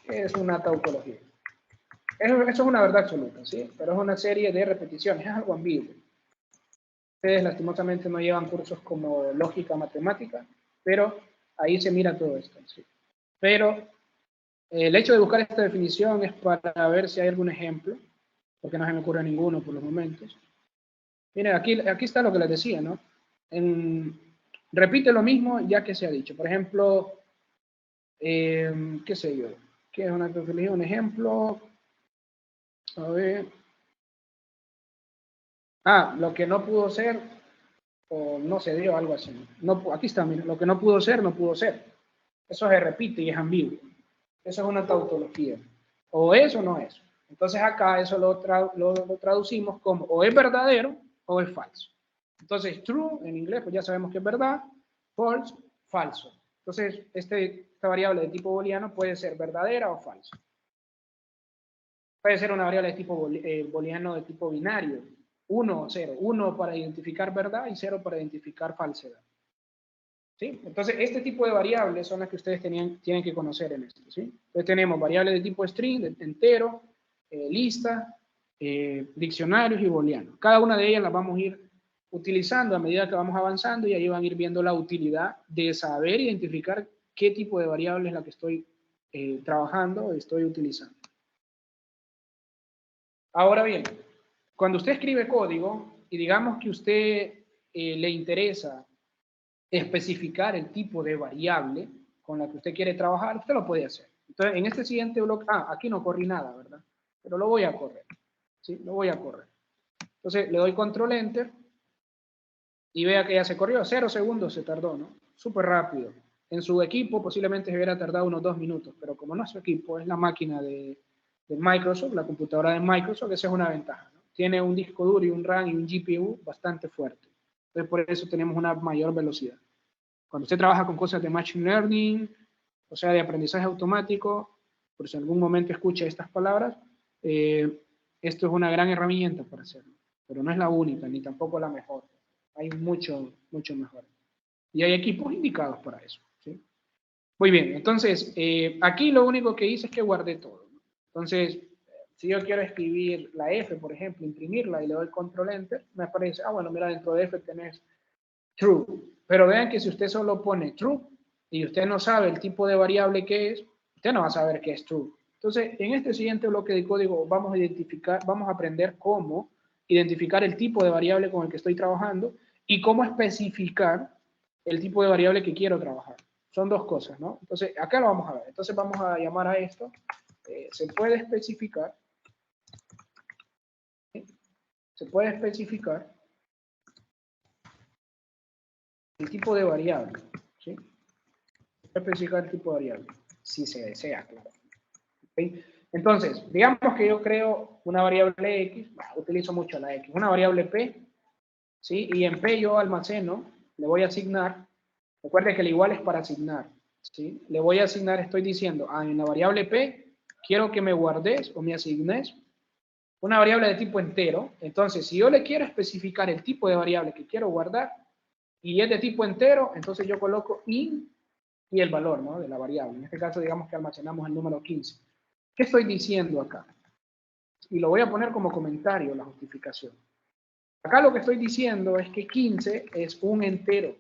es una tautología. Eso es una verdad absoluta, ¿sí? Pero es una serie de repeticiones, es algo ambiguo. Ustedes lastimosamente no llevan cursos como lógica matemática, pero ahí se mira todo esto, ¿sí? Pero el hecho de buscar esta definición es para ver si hay algún ejemplo, porque no se me ocurre ninguno por los momentos. Miren, aquí está lo que les decía, ¿no? Repite lo mismo ya que se ha dicho. Por ejemplo, qué sé yo, ¿qué es una tautología? Un ejemplo, a ver. Lo que no pudo ser, o no se dio, algo así. No, aquí está, miren, lo que no pudo ser, no pudo ser. Eso se repite y es ambiguo. Eso es una tautología. O es o no es. Entonces acá eso lo traducimos como o es verdadero o es falso. Entonces true en inglés, pues ya sabemos que es verdad. False, falso. Entonces esta variable de tipo booleano puede ser verdadera o falsa. Puede ser una variable de tipo booleano de tipo binario. 1 o 0. 1 para identificar verdad y 0 para identificar falsedad. ¿Sí? Entonces, este tipo de variables son las que ustedes tienen que conocer en esto. ¿Sí? Entonces, tenemos variables de tipo string, de entero, lista, diccionarios y booleano. Cada una de ellas las vamos a ir utilizando a medida que vamos avanzando y ahí van a ir viendo la utilidad de saber identificar qué tipo de variable es la que estoy trabajando o estoy utilizando. Ahora bien, cuando usted escribe código y digamos que usted le interesa especificar el tipo de variable con la que usted quiere trabajar, usted lo puede hacer. Entonces, en este siguiente bloque, aquí no corrí nada, ¿verdad? Pero lo voy a correr, ¿sí? Lo voy a correr. Entonces, le doy control enter y vea que ya se corrió. 0 segundos se tardó, ¿no? Súper rápido. En su equipo posiblemente se hubiera tardado unos 2 minutos, pero como no es su equipo, es la máquina de Microsoft, la computadora de Microsoft, esa es una ventaja, ¿no? Tiene un disco duro y un RAM y un GPU bastante fuerte. Entonces, por eso tenemos una mayor velocidad. Cuando usted trabaja con cosas de Machine Learning, o sea, de aprendizaje automático, por si en algún momento escucha estas palabras, esto es una gran herramienta para hacerlo, pero no es la única, ni tampoco la mejor. Hay mucho mejor. Y hay equipos indicados para eso, ¿sí? Muy bien, entonces, aquí lo único que hice es que guardé todo, ¿no? Entonces, si yo quiero escribir la F, por ejemplo, imprimirla y le doy control enter, me aparece, bueno, mira, dentro de F tenés true. Pero vean que si usted solo pone true y usted no sabe el tipo de variable que es, usted no va a saber qué es true. Entonces, en este siguiente bloque de código vamos a aprender cómo identificar el tipo de variable con el que estoy trabajando y cómo especificar el tipo de variable que quiero trabajar. Son dos cosas, ¿no? Entonces, acá lo vamos a ver. Entonces, vamos a llamar a esto. Se puede especificar. ¿Sí? Se puede especificar el tipo de variable, ¿sí? Especificar el tipo de variable, si se desea, claro. ¿Okay? Entonces, digamos que yo creo una variable X, utilizo mucho la X, una variable P, ¿sí? Y en P yo almaceno, le voy a asignar, recuerde que el igual es para asignar, ¿sí? Le voy a asignar, estoy diciendo, en la variable P, quiero que me guardes o me asignes una variable de tipo entero. Entonces, si yo le quiero especificar el tipo de variable que quiero guardar, y es de tipo entero, entonces yo coloco int y el valor, ¿no?, de la variable. En este caso, digamos que almacenamos el número 15. ¿Qué estoy diciendo acá? Y lo voy a poner como comentario, la justificación. Acá lo que estoy diciendo es que 15 es un entero,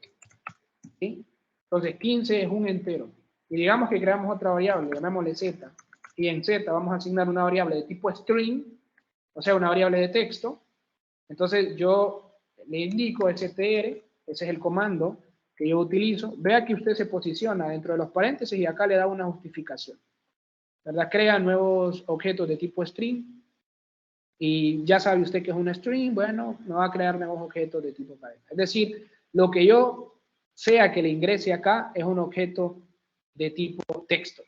¿sí? Entonces, 15 es un entero. Y digamos que creamos otra variable, llamémosle z, y en z vamos a asignar una variable de tipo string, o sea, una variable de texto. Entonces, yo le indico str, ese es el comando que yo utilizo. Vea que usted se posiciona dentro de los paréntesis y acá le da una justificación, ¿verdad? Crea nuevos objetos de tipo string y ya sabe usted que es un string, bueno, no va a crear nuevos objetos de tipo cadena. Es decir, lo que yo sea que le ingrese acá es un objeto de tipo texto.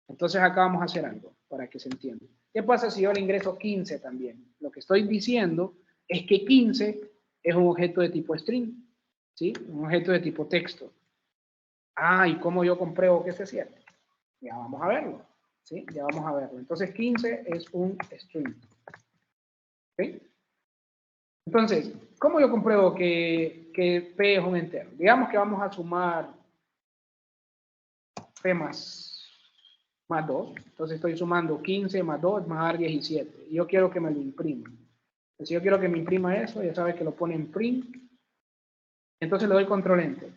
Entonces acá vamos a hacer algo para que se entienda. ¿Qué pasa si yo le ingreso 15 también? Lo que estoy diciendo es que 15 es un objeto de tipo string, ¿sí? Un objeto de tipo texto. ¿Y cómo yo compruebo que eso es cierto? Ya vamos a verlo, ¿sí? Ya vamos a verlo. Entonces 15 es un string. ¿Sí? Entonces, ¿cómo yo compruebo que P es un entero? Digamos que vamos a sumar P más 2. Entonces estoy sumando 15 más 2 más dar 17. Y yo quiero que me lo imprima. Entonces, si yo quiero que me imprima eso, ya sabes que lo pone en print. Entonces le doy control enter.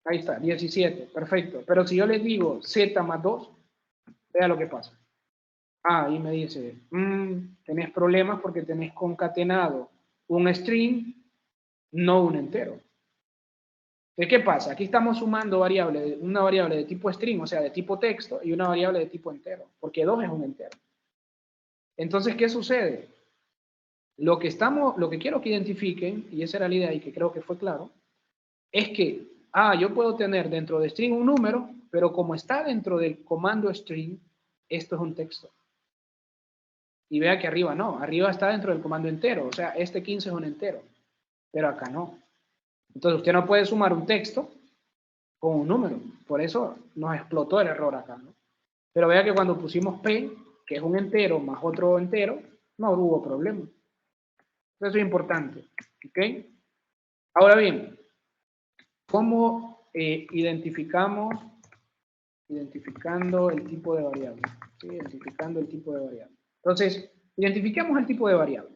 Ahí está, 17. Perfecto. Pero si yo le digo Z más 2, vea lo que pasa. Y me dice, tenés problemas porque tenés concatenado un string, no un entero. Entonces, ¿qué pasa? Aquí estamos sumando una variable de tipo string, o sea, de tipo texto, y una variable de tipo entero, porque 2 es un entero. Entonces, ¿qué sucede? Lo que quiero que identifiquen, y esa era la idea y que creo que fue claro, es que, yo puedo tener dentro de string un número, pero como está dentro del comando string, esto es un texto. Y vea que arriba no, arriba está dentro del comando entero, o sea, este 15 es un entero, pero acá no. Entonces usted no puede sumar un texto con un número, por eso nos explotó el error acá, ¿no? Pero vea que cuando pusimos P, que es un entero más otro entero, no hubo problema. Eso es importante, ¿ok? Ahora bien, ¿cómo identificando el tipo de variable? ¿Sí? Identificando el tipo de variable. Entonces, identifiquemos el tipo de variable.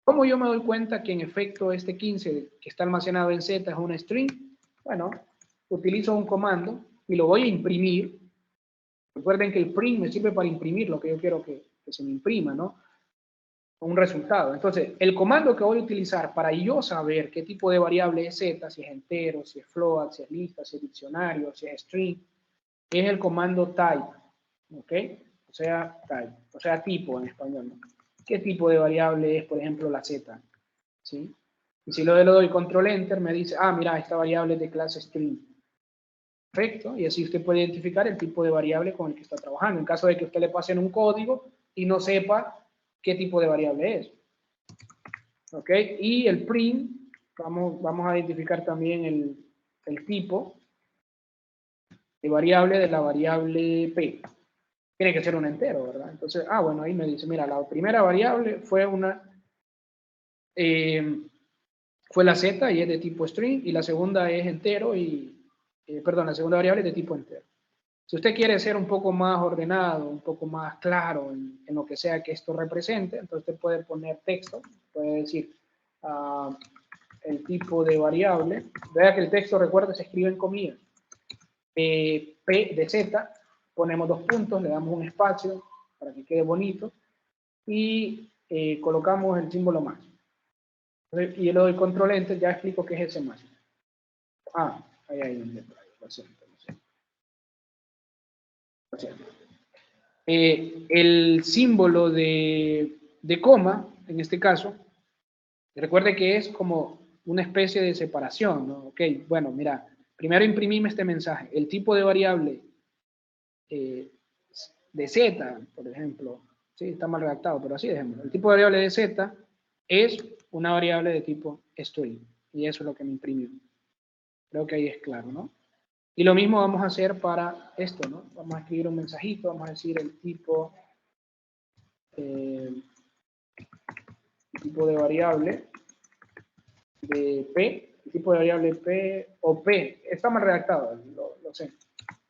¿Cómo yo me doy cuenta que en efecto este 15 que está almacenado en Z es un string? Bueno, utilizo un comando y lo voy a imprimir. Recuerden que el print me sirve para imprimir lo que yo quiero que se me imprima, ¿no? un resultado. Entonces, el comando que voy a utilizar para yo saber qué tipo de variable es z, si es entero, si es float, si es lista, si es diccionario, si es string, es el comando type, ¿ok? O sea, tipo en español, ¿no? ¿Qué tipo de variable es, por ejemplo, la z? ¿Sí? Y si le doy control enter, me dice, ah, mira, esta variable es de clase string. Perfecto, y así usted puede identificar el tipo de variable con el que está trabajando. En caso de que usted le pasen un código y no sepa qué tipo de variable es. ¿Ok? Y el print, vamos a identificar también el tipo de variable de la variable p. Tiene que ser un entero, ¿verdad? Entonces, bueno, ahí me dice, mira, la primera variable fue fue la z y es de tipo string, y la segunda es entero perdón, la segunda variable es de tipo entero. Si usted quiere ser un poco más ordenado, un poco más claro en lo que sea que esto represente, entonces usted puede poner texto, puede decir el tipo de variable. Vea que el texto, recuerda, se escribe en comillas. P de z, ponemos 2 puntos, le damos un espacio para que quede bonito y colocamos el símbolo más. Y yo le doy control enter, ya explico qué es ese más. Ahí hay un detalle, lo siento. El símbolo de coma, en este caso, recuerde que es como una especie de separación, ¿no? Ok, bueno, mira, primero imprimime este mensaje. El tipo de variable de z, por ejemplo, sí, está mal redactado, pero así dejémoslo. El tipo de variable de z es una variable de tipo string, y eso es lo que me imprimió. Creo que ahí es claro, ¿no? Y lo mismo vamos a hacer para esto, ¿no? Vamos a escribir un mensajito, vamos a decir el tipo de variable de P, el tipo de variable P o P, está mal redactado, lo sé,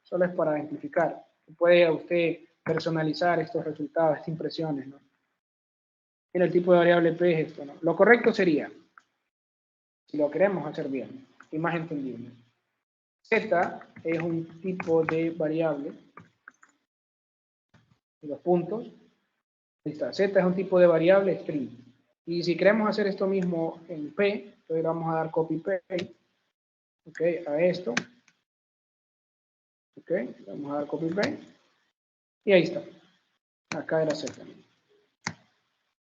solo es para ejemplificar. Puede usted personalizar estos resultados, estas impresiones, ¿no? Mira, el tipo de variable P es esto, ¿no? Lo correcto sería, si lo queremos hacer bien y más entendible, Z es un tipo de variable, y los puntos, ahí está, Z es un tipo de variable string. Y si queremos hacer esto mismo en P, entonces vamos a dar copy paste, ok, a esto, ok, vamos a dar copy paste, y ahí está, acá era Z,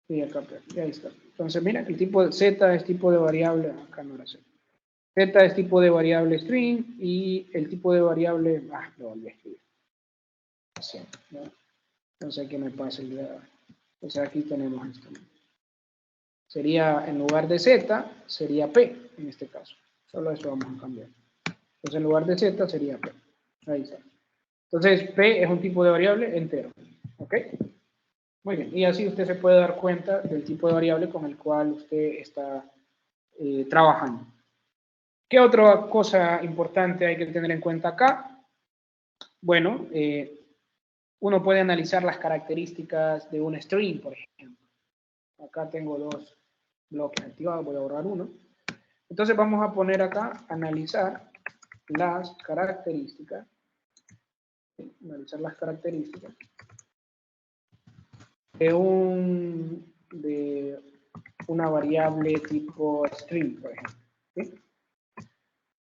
y acá P, y ahí está. Entonces mira, el tipo de Z es tipo de variable, acá no era Z. Z es tipo de variable string, y el tipo de variable, lo volví a escribir. Así, ¿no? No sé qué me pasa el día. Entonces aquí tenemos esto, ¿no? Sería, en lugar de Z, sería P, en este caso. Solo eso vamos a cambiar. Entonces, en lugar de Z, sería P. Ahí está. Entonces, P es un tipo de variable entero. ¿Ok? Muy bien. Y así usted se puede dar cuenta del tipo de variable con el cual usted está trabajando. ¿Qué otra cosa importante hay que tener en cuenta acá? Bueno, uno puede analizar las características de un string, por ejemplo. Acá tengo 2 bloques activados, voy a borrar uno. Entonces vamos a poner acá, analizar las características. Analizar las características de una variable tipo string, por ejemplo. ¿Sí?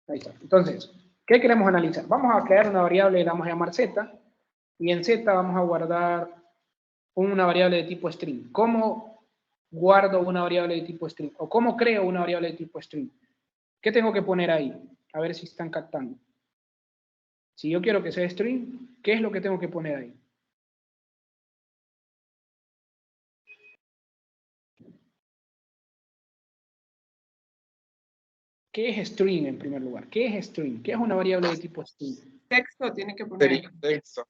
Ahí está. Entonces, ¿qué queremos analizar? Vamos a crear una variable, le vamos a llamar z, y en z vamos a guardar una variable de tipo string. ¿Cómo guardo una variable de tipo string? ¿O cómo creo una variable de tipo string? ¿Qué tengo que poner ahí? A ver si están captando. Si yo quiero que sea string, ¿qué es lo que tengo que poner ahí? ¿Qué es string en primer lugar? ¿Qué es string? ¿Qué es una variable de tipo string? Texto tiene que poner. Texto,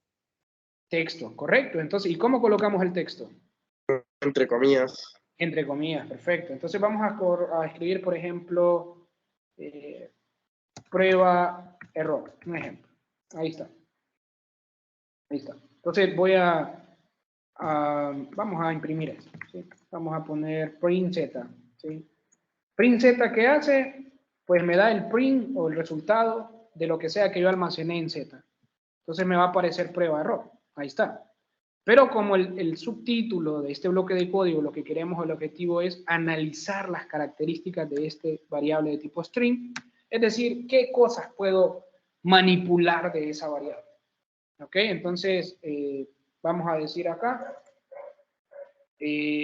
Texto, correcto. Entonces, ¿y cómo colocamos el texto? entre comillas. Entre comillas, perfecto. Entonces vamos a escribir, por ejemplo, prueba error, un ejemplo. Ahí está. Ahí está. Entonces vamos a imprimir esto, ¿sí? Vamos a poner print z, ¿sí? Print z, ¿qué hace? Pues me da el print o el resultado de lo que sea que yo almacené en z. Entonces me va a aparecer prueba error. Ahí está. Pero como el subtítulo de este bloque de código, lo que queremos, el objetivo es analizar las características de este variable de tipo string, es decir, qué cosas puedo manipular de esa variable. ¿Ok? Entonces, vamos a decir acá,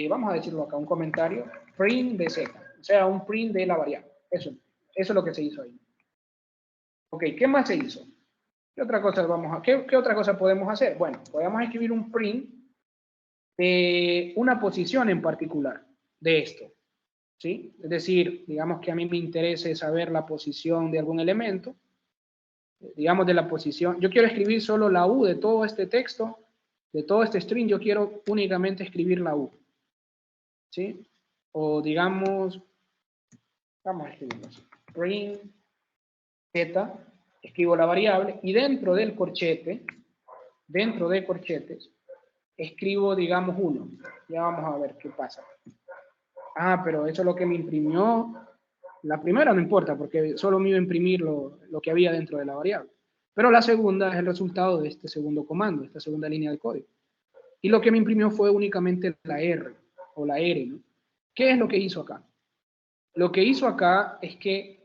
vamos a decirlo acá, un comentario, print de z, o sea, un print de la variable. Eso es lo que se hizo ahí. Ok, ¿qué más se hizo? ¿Qué otra cosa qué otra cosa podemos hacer? Bueno, podemos escribir un print de una posición en particular de esto, ¿sí? Es decir, digamos que a mí me interese saber la posición de algún elemento, digamos de la posición, yo quiero escribir solo la U de todo este texto, de todo este string, yo quiero únicamente escribir la U, ¿sí? O digamos, vamos a escribirlo así, print z, escribo la variable, y dentro del corchete, dentro de corchetes, escribo, digamos, 1. Ya vamos a ver qué pasa. Ah, pero eso es lo que me imprimió. La primera no importa, porque solo me iba a imprimir lo que había dentro de la variable. Pero la segunda es el resultado de este segundo comando, esta segunda línea de código. Y lo que me imprimió fue únicamente la R, o la R, ¿no? ¿Qué es lo que hizo acá? Lo que hizo acá es que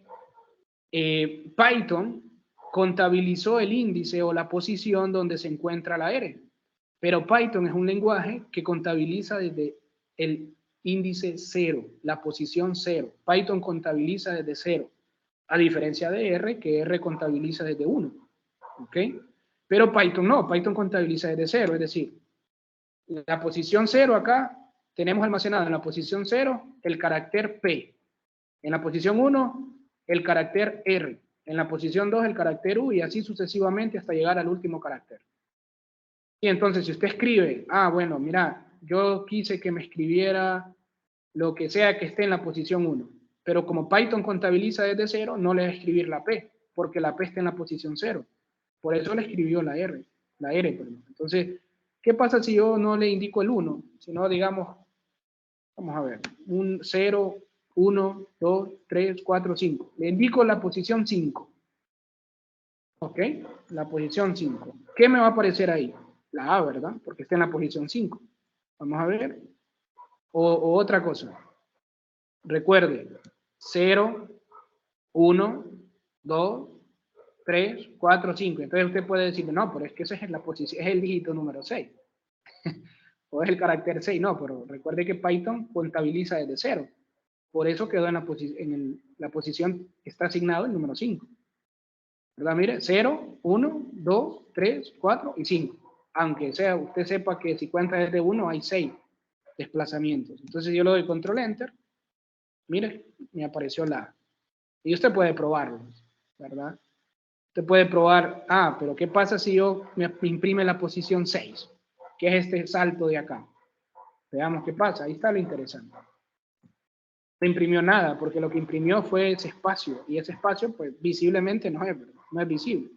Python contabilizó el índice o la posición donde se encuentra la R. Pero Python es un lenguaje que contabiliza desde el índice 0, la posición 0. Python contabiliza desde 0, a diferencia de R, que R contabiliza desde 1. ¿Ok? Pero Python no, Python contabiliza desde 0, es decir, la posición 0 acá, tenemos almacenado en la posición 0 el carácter P. En la posición 1, el carácter R. En la posición 2, el carácter U, y así sucesivamente hasta llegar al último carácter. Y entonces, si usted escribe, bueno, mira, yo quise que me escribiera lo que sea que esté en la posición 1, pero como Python contabiliza desde 0, no le va a escribir la P, porque la P está en la posición 0. Por eso le escribió la R, perdón. Entonces, ¿qué pasa si yo no le indico el 1? Sino, digamos, vamos a ver, un 0, 1, 2, 3, 4, 5. Le indico la posición 5. ¿Ok? La posición 5. ¿Qué me va a aparecer ahí? La A, ¿verdad? Porque está en la posición 5. Vamos a ver. O otra cosa. Recuerde, 0, 1, 2, 3, 4, 5. Entonces usted puede decir, no, pero es que esa es la posición, es el dígito número 6. O es el carácter 6. No, pero recuerde que Python contabiliza desde 0. Por eso quedó en la posición que está asignado el número 5. ¿Verdad? Mire, 0, 1, 2, 3, 4 y 5. Aunque usted sepa que si cuenta desde 1 hay 6 desplazamientos. Entonces yo le doy control enter. Mire, me apareció la A. Y usted puede probarlo, ¿verdad? Usted puede probar, pero ¿qué pasa si yo me imprime la posición 6? Que es este salto de acá. Veamos qué pasa. Ahí está lo interesante. No imprimió nada, porque lo que imprimió fue ese espacio. Y ese espacio, pues, visiblemente no es visible.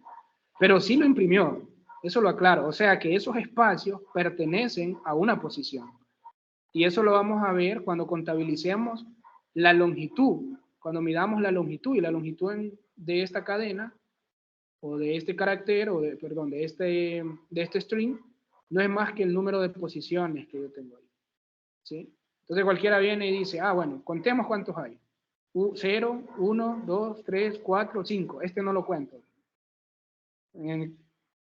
Pero sí lo imprimió. Eso lo aclaro. O sea que esos espacios pertenecen a una posición. Y eso lo vamos a ver cuando contabilicemos la longitud. Cuando midamos la longitud, y la longitud de esta cadena, o de este carácter, de este string, no es más que el número de posiciones que yo tengo ahí. ¿Sí? Entonces cualquiera viene y dice, bueno, contemos cuántos hay. 0, 1, 2, 3, 4, 5. Este no lo cuento.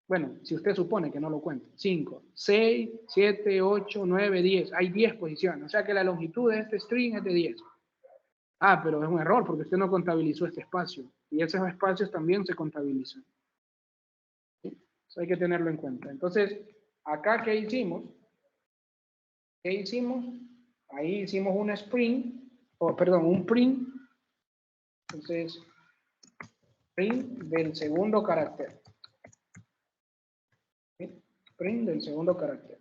Bueno, si usted supone que no lo cuento. 5, 6, 7, 8, 9, 10. Hay 10 posiciones. O sea que la longitud de este string es de 10. Pero es un error porque usted no contabilizó este espacio. Y esos espacios también se contabilizan. ¿Sí? Eso hay que tenerlo en cuenta. Entonces, acá, ¿qué hicimos? Ahí hicimos un un print. Entonces, print del segundo carácter. ¿Sí? Print del segundo carácter.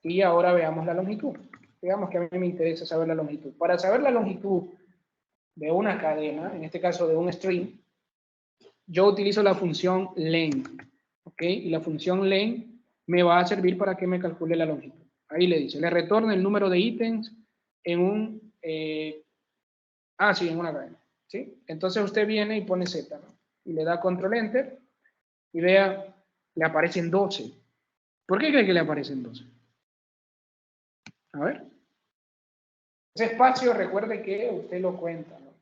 Y ahora veamos la longitud. Digamos que a mí me interesa saber la longitud. Para saber la longitud de una cadena, en este caso de un string, yo utilizo la función len. ¿Ok? Y la función len me va a servir para que me calcule la longitud. Ahí le dice, le retorna el número de ítems en en una cadena. ¿Sí? Entonces usted viene y pone Z, ¿no? Y le da control enter y vea, le aparecen 12. ¿Por qué cree que le aparecen 12? A ver. Ese espacio, recuerde que usted lo cuenta, ¿no?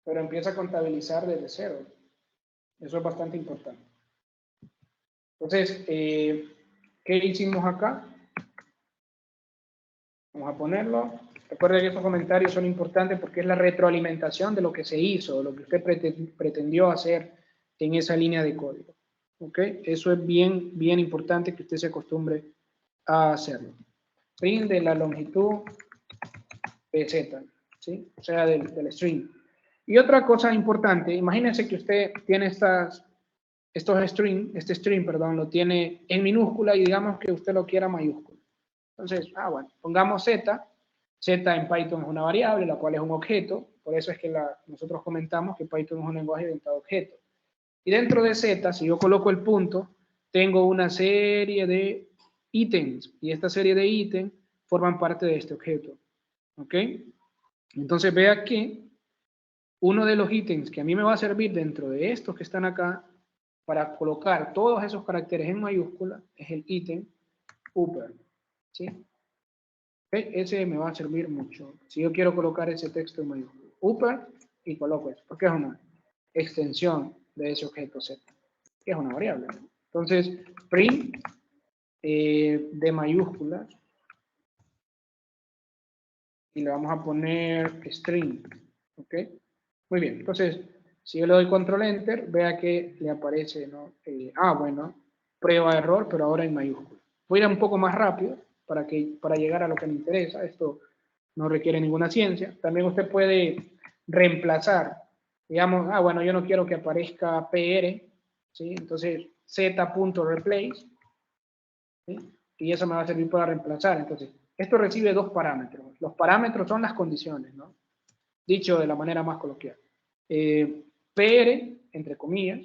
Pero empieza a contabilizar desde cero. Eso es bastante importante. Entonces, ¿qué hicimos acá? Vamos a ponerlo. Recuerde que estos comentarios son importantes porque es la retroalimentación de lo que se hizo, de lo que usted pretendió hacer en esa línea de código. ¿Ok? Eso es bien, bien importante que usted se acostumbre a hacerlo. Print de la longitud de Z, ¿sí? O sea, del string. Y otra cosa importante, imagínense que usted tiene este string, perdón, lo tiene en minúscula y digamos que usted lo quiera mayúscula. Entonces, bueno, pongamos Z. Z en Python es una variable, la cual es un objeto. Por eso es que nosotros comentamos que Python es un lenguaje orientado a objetos. Y dentro de Z, si yo coloco el punto, tengo una serie de ítems. Y esta serie de ítems forman parte de este objeto. ¿Ok? Entonces vea que uno de los ítems que a mí me va a servir dentro de estos que están acá para colocar todos esos caracteres en mayúscula es el ítem upper. ¿Sí? ¿Okay? Ese me va a servir mucho. Si yo quiero colocar ese texto en mayúscula. Upper y coloco eso. Porque es una extensión de ese objeto Z. Que es una variable. Entonces, print de mayúsculas. Y le vamos a poner string. ¿Ok? Muy bien. Entonces, si yo le doy control enter, vea que le aparece, ¿no? Bueno, prueba de error, pero ahora en mayúscula. Voy a ir un poco más rápido para llegar a lo que me interesa. Esto no requiere ninguna ciencia. También usted puede reemplazar, digamos, bueno, yo no quiero que aparezca PR, ¿sí? Entonces, z.replace, ¿sí? Y eso me va a servir para reemplazar. Entonces, esto recibe dos parámetros. Los parámetros son las condiciones, ¿no? Dicho de la manera más coloquial. PR, entre comillas.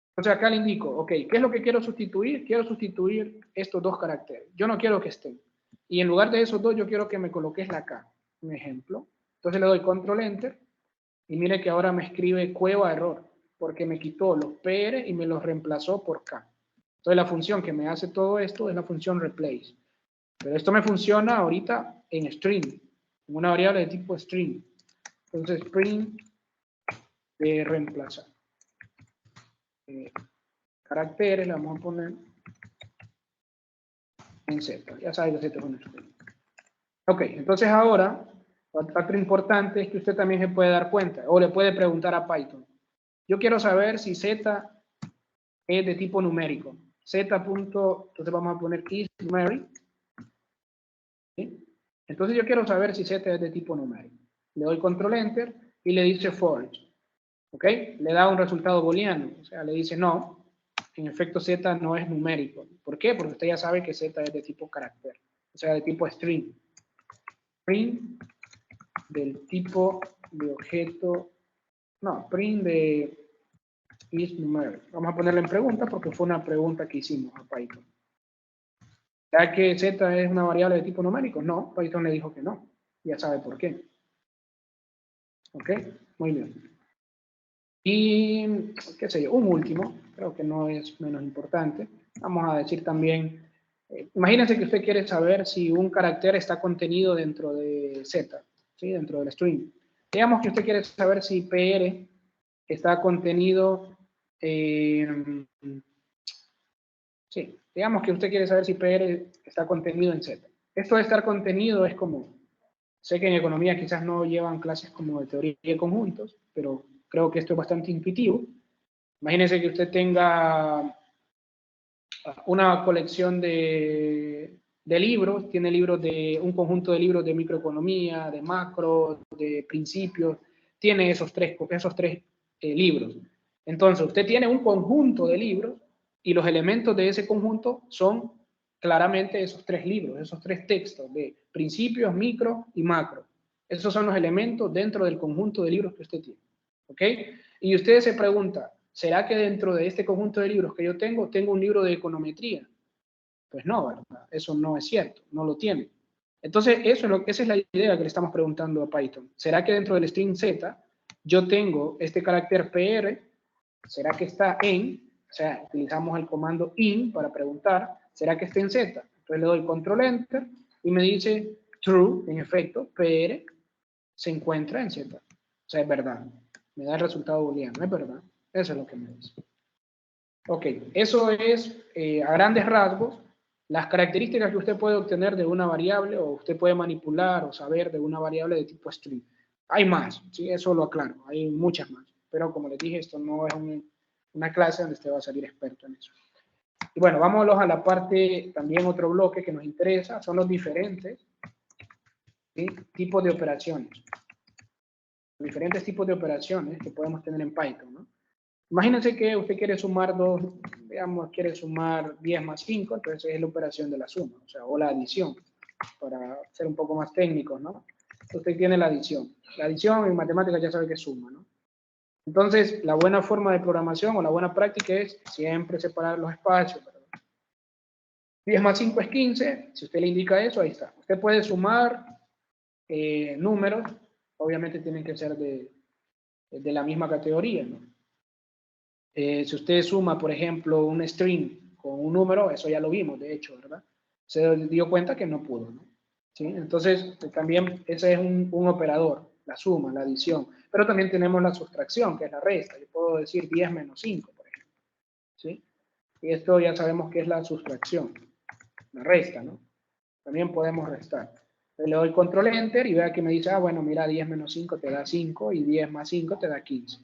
Entonces acá le indico, ok, ¿qué es lo que quiero sustituir? Quiero sustituir estos dos caracteres. Yo no quiero que estén. Y en lugar de esos dos, yo quiero que me coloques la K. Un ejemplo. Entonces le doy control enter. Y mire que ahora me escribe cueva error. Porque me quitó los PR y me los reemplazó por K. Entonces la función que me hace todo esto es la función replace. Pero esto me funciona ahorita en string. En una variable de tipo string. Entonces print de reemplazar. Caracteres le vamos a poner en Z. Ya sabe que Z es un string. Ok, entonces ahora, otro importante es que usted también se puede dar cuenta, o le puede preguntar a Python. Yo quiero saber si Z es de tipo numérico. Z. Entonces vamos a poner is numeric. ¿Sí? Entonces yo quiero saber si Z es de tipo numérico. Le doy control enter y le dice false. ¿Ok? Le da un resultado booleano. O sea, le dice no. En efecto, Z no es numérico. ¿Por qué? Porque usted ya sabe que Z es de tipo carácter. O sea, de tipo string. Print del tipo de objeto. No, print de is numeric. Vamos a ponerle en pregunta porque fue una pregunta que hicimos a Python. ¿Ya que Z es una variable de tipo numérico? No, Python le dijo que no. Ya sabe por qué. ¿Ok? Muy bien. Y, qué sé yo, un último, creo que no es menos importante. Vamos a decir también, imagínense que usted quiere saber si un carácter está contenido dentro de Z, ¿sí? Dentro del string. Digamos que usted quiere saber si PR está contenido en... Sí, digamos que usted quiere saber si PR está contenido en Z. Esto de estar contenido es como... Sé que en economía quizás no llevan clases como de teoría de conjuntos, pero creo que esto es bastante intuitivo. Imagínese que usted tenga una colección de libros, tiene libros un conjunto de libros de microeconomía, de macro, de principios, tiene esos tres libros. Entonces, usted tiene un conjunto de libros y los elementos de ese conjunto son claramente esos tres libros, esos tres textos de principios, micro y macro. Esos son los elementos dentro del conjunto de libros que usted tiene. ¿Ok? Y usted se pregunta, ¿será que dentro de este conjunto de libros que yo tengo un libro de econometría? Pues no, ¿verdad? Eso no es cierto, no lo tiene. Entonces, esa es la idea que le estamos preguntando a Python. ¿Será que dentro del string Z yo tengo este carácter PR? ¿Será que está en? O sea, utilizamos el comando in para preguntar, ¿Será que está en Z? Entonces le doy control enter y me dice true, en efecto, PR se encuentra en Z. O sea, es verdad. Me da el resultado booleano, es verdad. Eso es lo que me dice. Ok, eso es a grandes rasgos las características que usted puede obtener de una variable o usted puede manipular o saber de una variable de tipo string. Hay más, ¿sí? Eso lo aclaro, hay muchas más. Pero como les dije, esto no es una clase donde usted va a salir experto en eso. Y bueno, vámonos a la parte, también otro bloque que nos interesa, son los diferentes, ¿sí?, tipos de operaciones. Diferentes tipos de operaciones que podemos tener en Python, ¿no? Imagínense que usted quiere sumar dos, digamos, quiere sumar 10 más 5, entonces es la operación de la suma, o sea, o la adición, para ser un poco más técnicos, ¿no? Usted tiene la adición. La adición en matemáticas ya sabe que es suma, ¿no? Entonces, la buena forma de programación o la buena práctica es siempre separar los espacios, ¿verdad? 10 más 5 es 15, si usted le indica eso, ahí está. Usted puede sumar números, obviamente tienen que ser de la misma categoría, ¿no? Si usted suma, por ejemplo, un string con un número, eso ya lo vimos, de hecho, ¿verdad? Se dio cuenta que no pudo, ¿no? ¿Sí? Entonces, también ese es un operador, la suma, la adición. Pero también tenemos la sustracción, que es la resta. Yo puedo decir 10 menos 5, por ejemplo. ¿Sí? Y esto ya sabemos que es la sustracción, la resta, ¿no? También podemos restar. Le doy control enter y vea que me dice, ah, bueno, mira, 10 menos 5 te da 5 y 10 más 5 te da 15.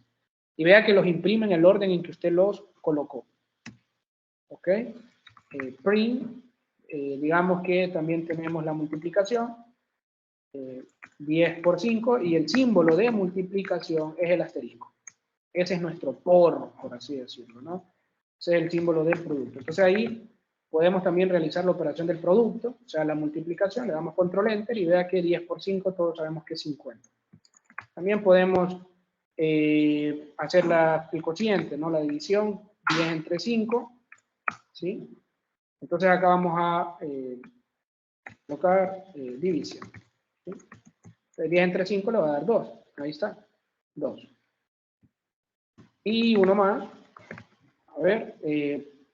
Y vea que los imprime en el orden en que usted los colocó. ¿Ok? Print, digamos que también tenemos la multiplicación, 10 por 5, y el símbolo de multiplicación es el asterisco. Ese es nuestro por así decirlo, ¿no? Ese es el símbolo del producto. Entonces ahí podemos también realizar la operación del producto, o sea, la multiplicación, le damos control enter y vea que 10 por 5 todos sabemos que es 50. También podemos hacer el cociente, ¿no? La división, 10 entre 5, ¿sí? Entonces acá vamos a colocar división, ¿sí? 10 entre 5 le va a dar 2, ahí está, 2. Y uno más, a ver,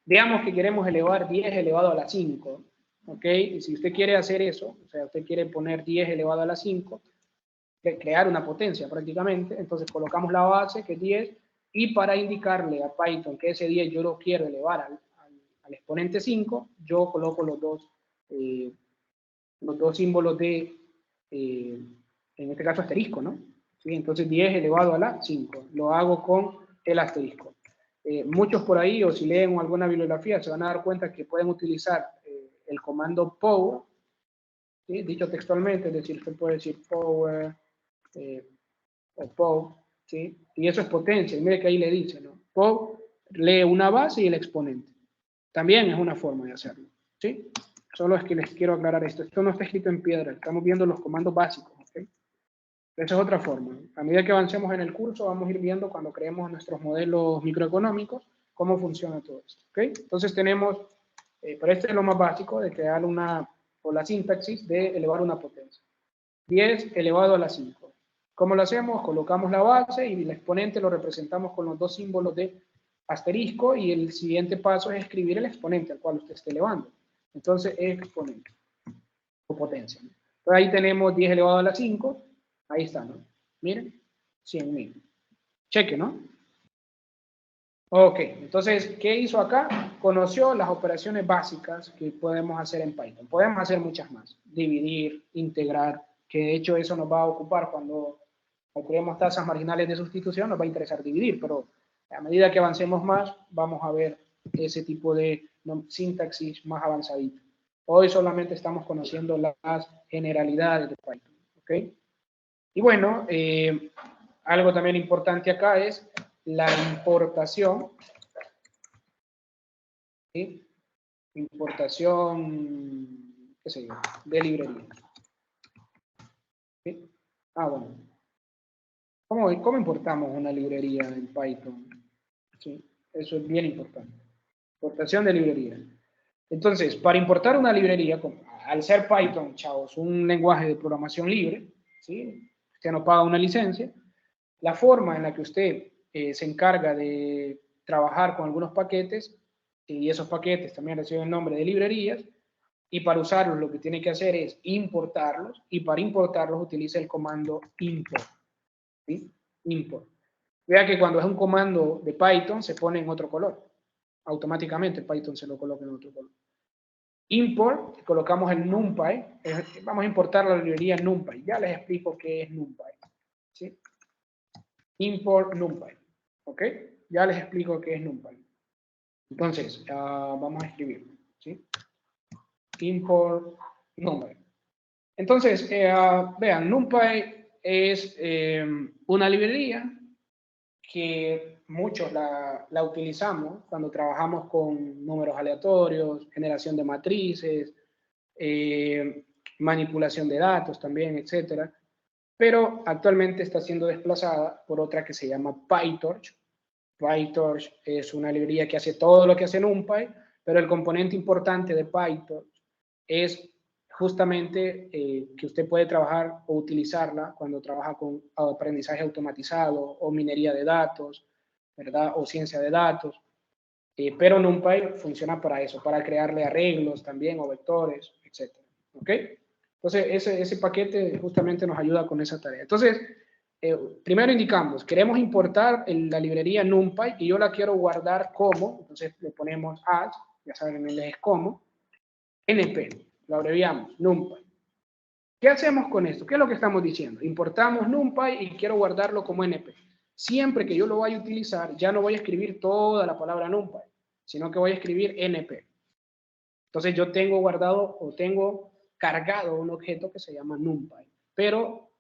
digamos que queremos elevar 10 elevado a la 5, ¿ok? Y si usted quiere hacer eso, o sea, usted quiere poner 10 elevado a la 5, crear una potencia prácticamente, entonces colocamos la base que es 10 y para indicarle a Python que ese 10 yo lo quiero elevar al exponente 5, yo coloco los dos símbolos de, en este caso asterisco, ¿no? ¿Sí? Entonces 10 elevado a la 5, lo hago con el asterisco. Muchos por ahí, o si leen alguna bibliografía, se van a dar cuenta que pueden utilizar el comando power, ¿sí? Dicho textualmente, es decir, usted puede decir power, o POW, ¿sí? Y eso es potencia, y mire que ahí le dice, ¿no? POW lee una base y el exponente. También es una forma de hacerlo, ¿sí? Solo es que les quiero aclarar esto. Esto no está escrito en piedra, estamos viendo los comandos básicos, ¿ok? Esa es otra forma. A medida que avancemos en el curso, vamos a ir viendo cuando creemos nuestros modelos microeconómicos, cómo funciona todo esto, ¿ok? Entonces tenemos, pero este es lo más básico, de crear o la sintaxis de elevar una potencia. 10 elevado a la 5. ¿Cómo lo hacemos? Colocamos la base y el exponente lo representamos con los dos símbolos de asterisco y el siguiente paso es escribir el exponente al cual usted esté elevando. Entonces, exponente o potencia, ¿no? Entonces ahí tenemos 10 elevado a la 5. Ahí está, ¿no? Miren, 100.000. Cheque, ¿no? Ok, entonces, ¿qué hizo acá? Conoció las operaciones básicas que podemos hacer en Python. Podemos hacer muchas más. Dividir, integrar, que de hecho eso nos va a ocupar cuando calculemos tasas marginales de sustitución, nos va a interesar dividir, pero a medida que avancemos más, vamos a ver ese tipo de sintaxis más avanzadita. Hoy solamente estamos conociendo las generalidades de Python, ¿ok? Y bueno, algo también importante acá es la importación, ¿sí? Importación, qué sé yo, de librería. ¿Sí? Ah, bueno. ¿Cómo importamos una librería en Python? ¿Sí? Eso es bien importante. Importación de librería. Entonces, para importar una librería, al ser Python, chavos, un lenguaje de programación libre, ¿sí? Usted no paga una licencia. La forma en la que usted se encarga de trabajar con algunos paquetes y esos paquetes también reciben el nombre de librerías, y para usarlos lo que tiene que hacer es importarlos, y para importarlos utiliza el comando import. ¿Sí? Import. Vea que cuando es un comando de Python se pone en otro color. Automáticamente Python se lo coloca en otro color. Import, colocamos el NumPy. Vamos a importar la librería NumPy. Ya les explico qué es NumPy. ¿Sí? Import NumPy. ¿Ok? Ya les explico qué es NumPy. Entonces, vamos a escribir. ¿Sí? Import NumPy. Entonces, vean, NumPy es una librería que muchos la utilizamos cuando trabajamos con números aleatorios, generación de matrices, manipulación de datos también, etcétera. Pero actualmente está siendo desplazada por otra que se llama PyTorch. PyTorch es una librería que hace todo lo que hace NumPy, pero el componente importante de PyTorch es justamente que usted puede trabajar o utilizarla cuando trabaja con aprendizaje automatizado o minería de datos, ¿verdad? O ciencia de datos. Pero NumPy funciona para eso, para crearle arreglos también o vectores, etc. ¿Ok? Entonces, ese paquete justamente nos ayuda con esa tarea. Entonces, primero indicamos, queremos importar la librería NumPy y yo la quiero guardar como, entonces le ponemos as, ya saben en inglés es como, np, lo abreviamos, NumPy. ¿Qué hacemos con esto? ¿Qué es lo que estamos diciendo? Importamos NumPy y quiero guardarlo como np. Siempre que yo lo vaya a utilizar, ya no voy a escribir toda la palabra NumPy, sino que voy a escribir np. Entonces yo tengo guardado o tengo cargado un objeto que se llama NumPy, pero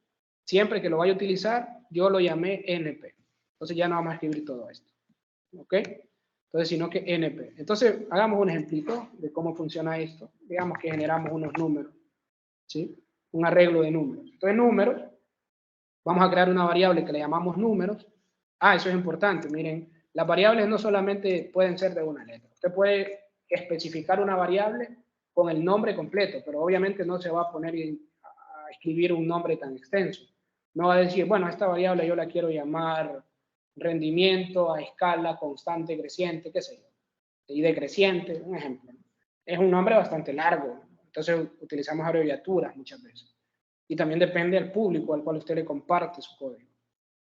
siempre que lo vaya a utilizar, yo lo llamé np. Entonces ya no vamos a escribir todo esto. ¿Ok? Entonces, sino que np. Entonces, hagamos un ejemplito de cómo funciona esto. Digamos que generamos unos números, ¿sí? Un arreglo de números. Entonces, números, vamos a crear una variable que le llamamos números. Eso es importante, miren, las variables no solamente pueden ser de una letra. Usted puede especificar una variable con el nombre completo, pero obviamente no se va a poner a escribir un nombre tan extenso. No va a decir, bueno, esta variable yo la quiero llamar rendimiento a escala constante creciente, qué sé yo, y decreciente, un ejemplo. Es un nombre bastante largo, entonces utilizamos abreviaturas muchas veces. Y también depende del público al cual usted le comparte su código.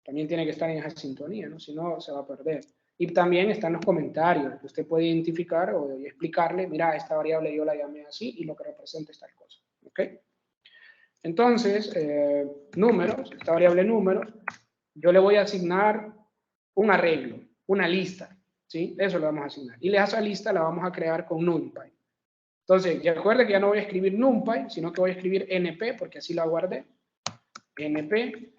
También tiene que estar en esa sintonía, ¿no? Si no, se va a perder. Y también están los comentarios, que usted puede identificar o explicarle, mira, esta variable yo la llamé así y lo que representa es tal cosa. ¿Ok? Entonces, números, esta variable números, yo le voy a asignar un arreglo, una lista, ¿sí? Eso le vamos a asignar. Y esa lista la vamos a crear con NumPy. Entonces, recuerde que ya no voy a escribir NumPy, sino que voy a escribir NP, porque así la guardé. NP,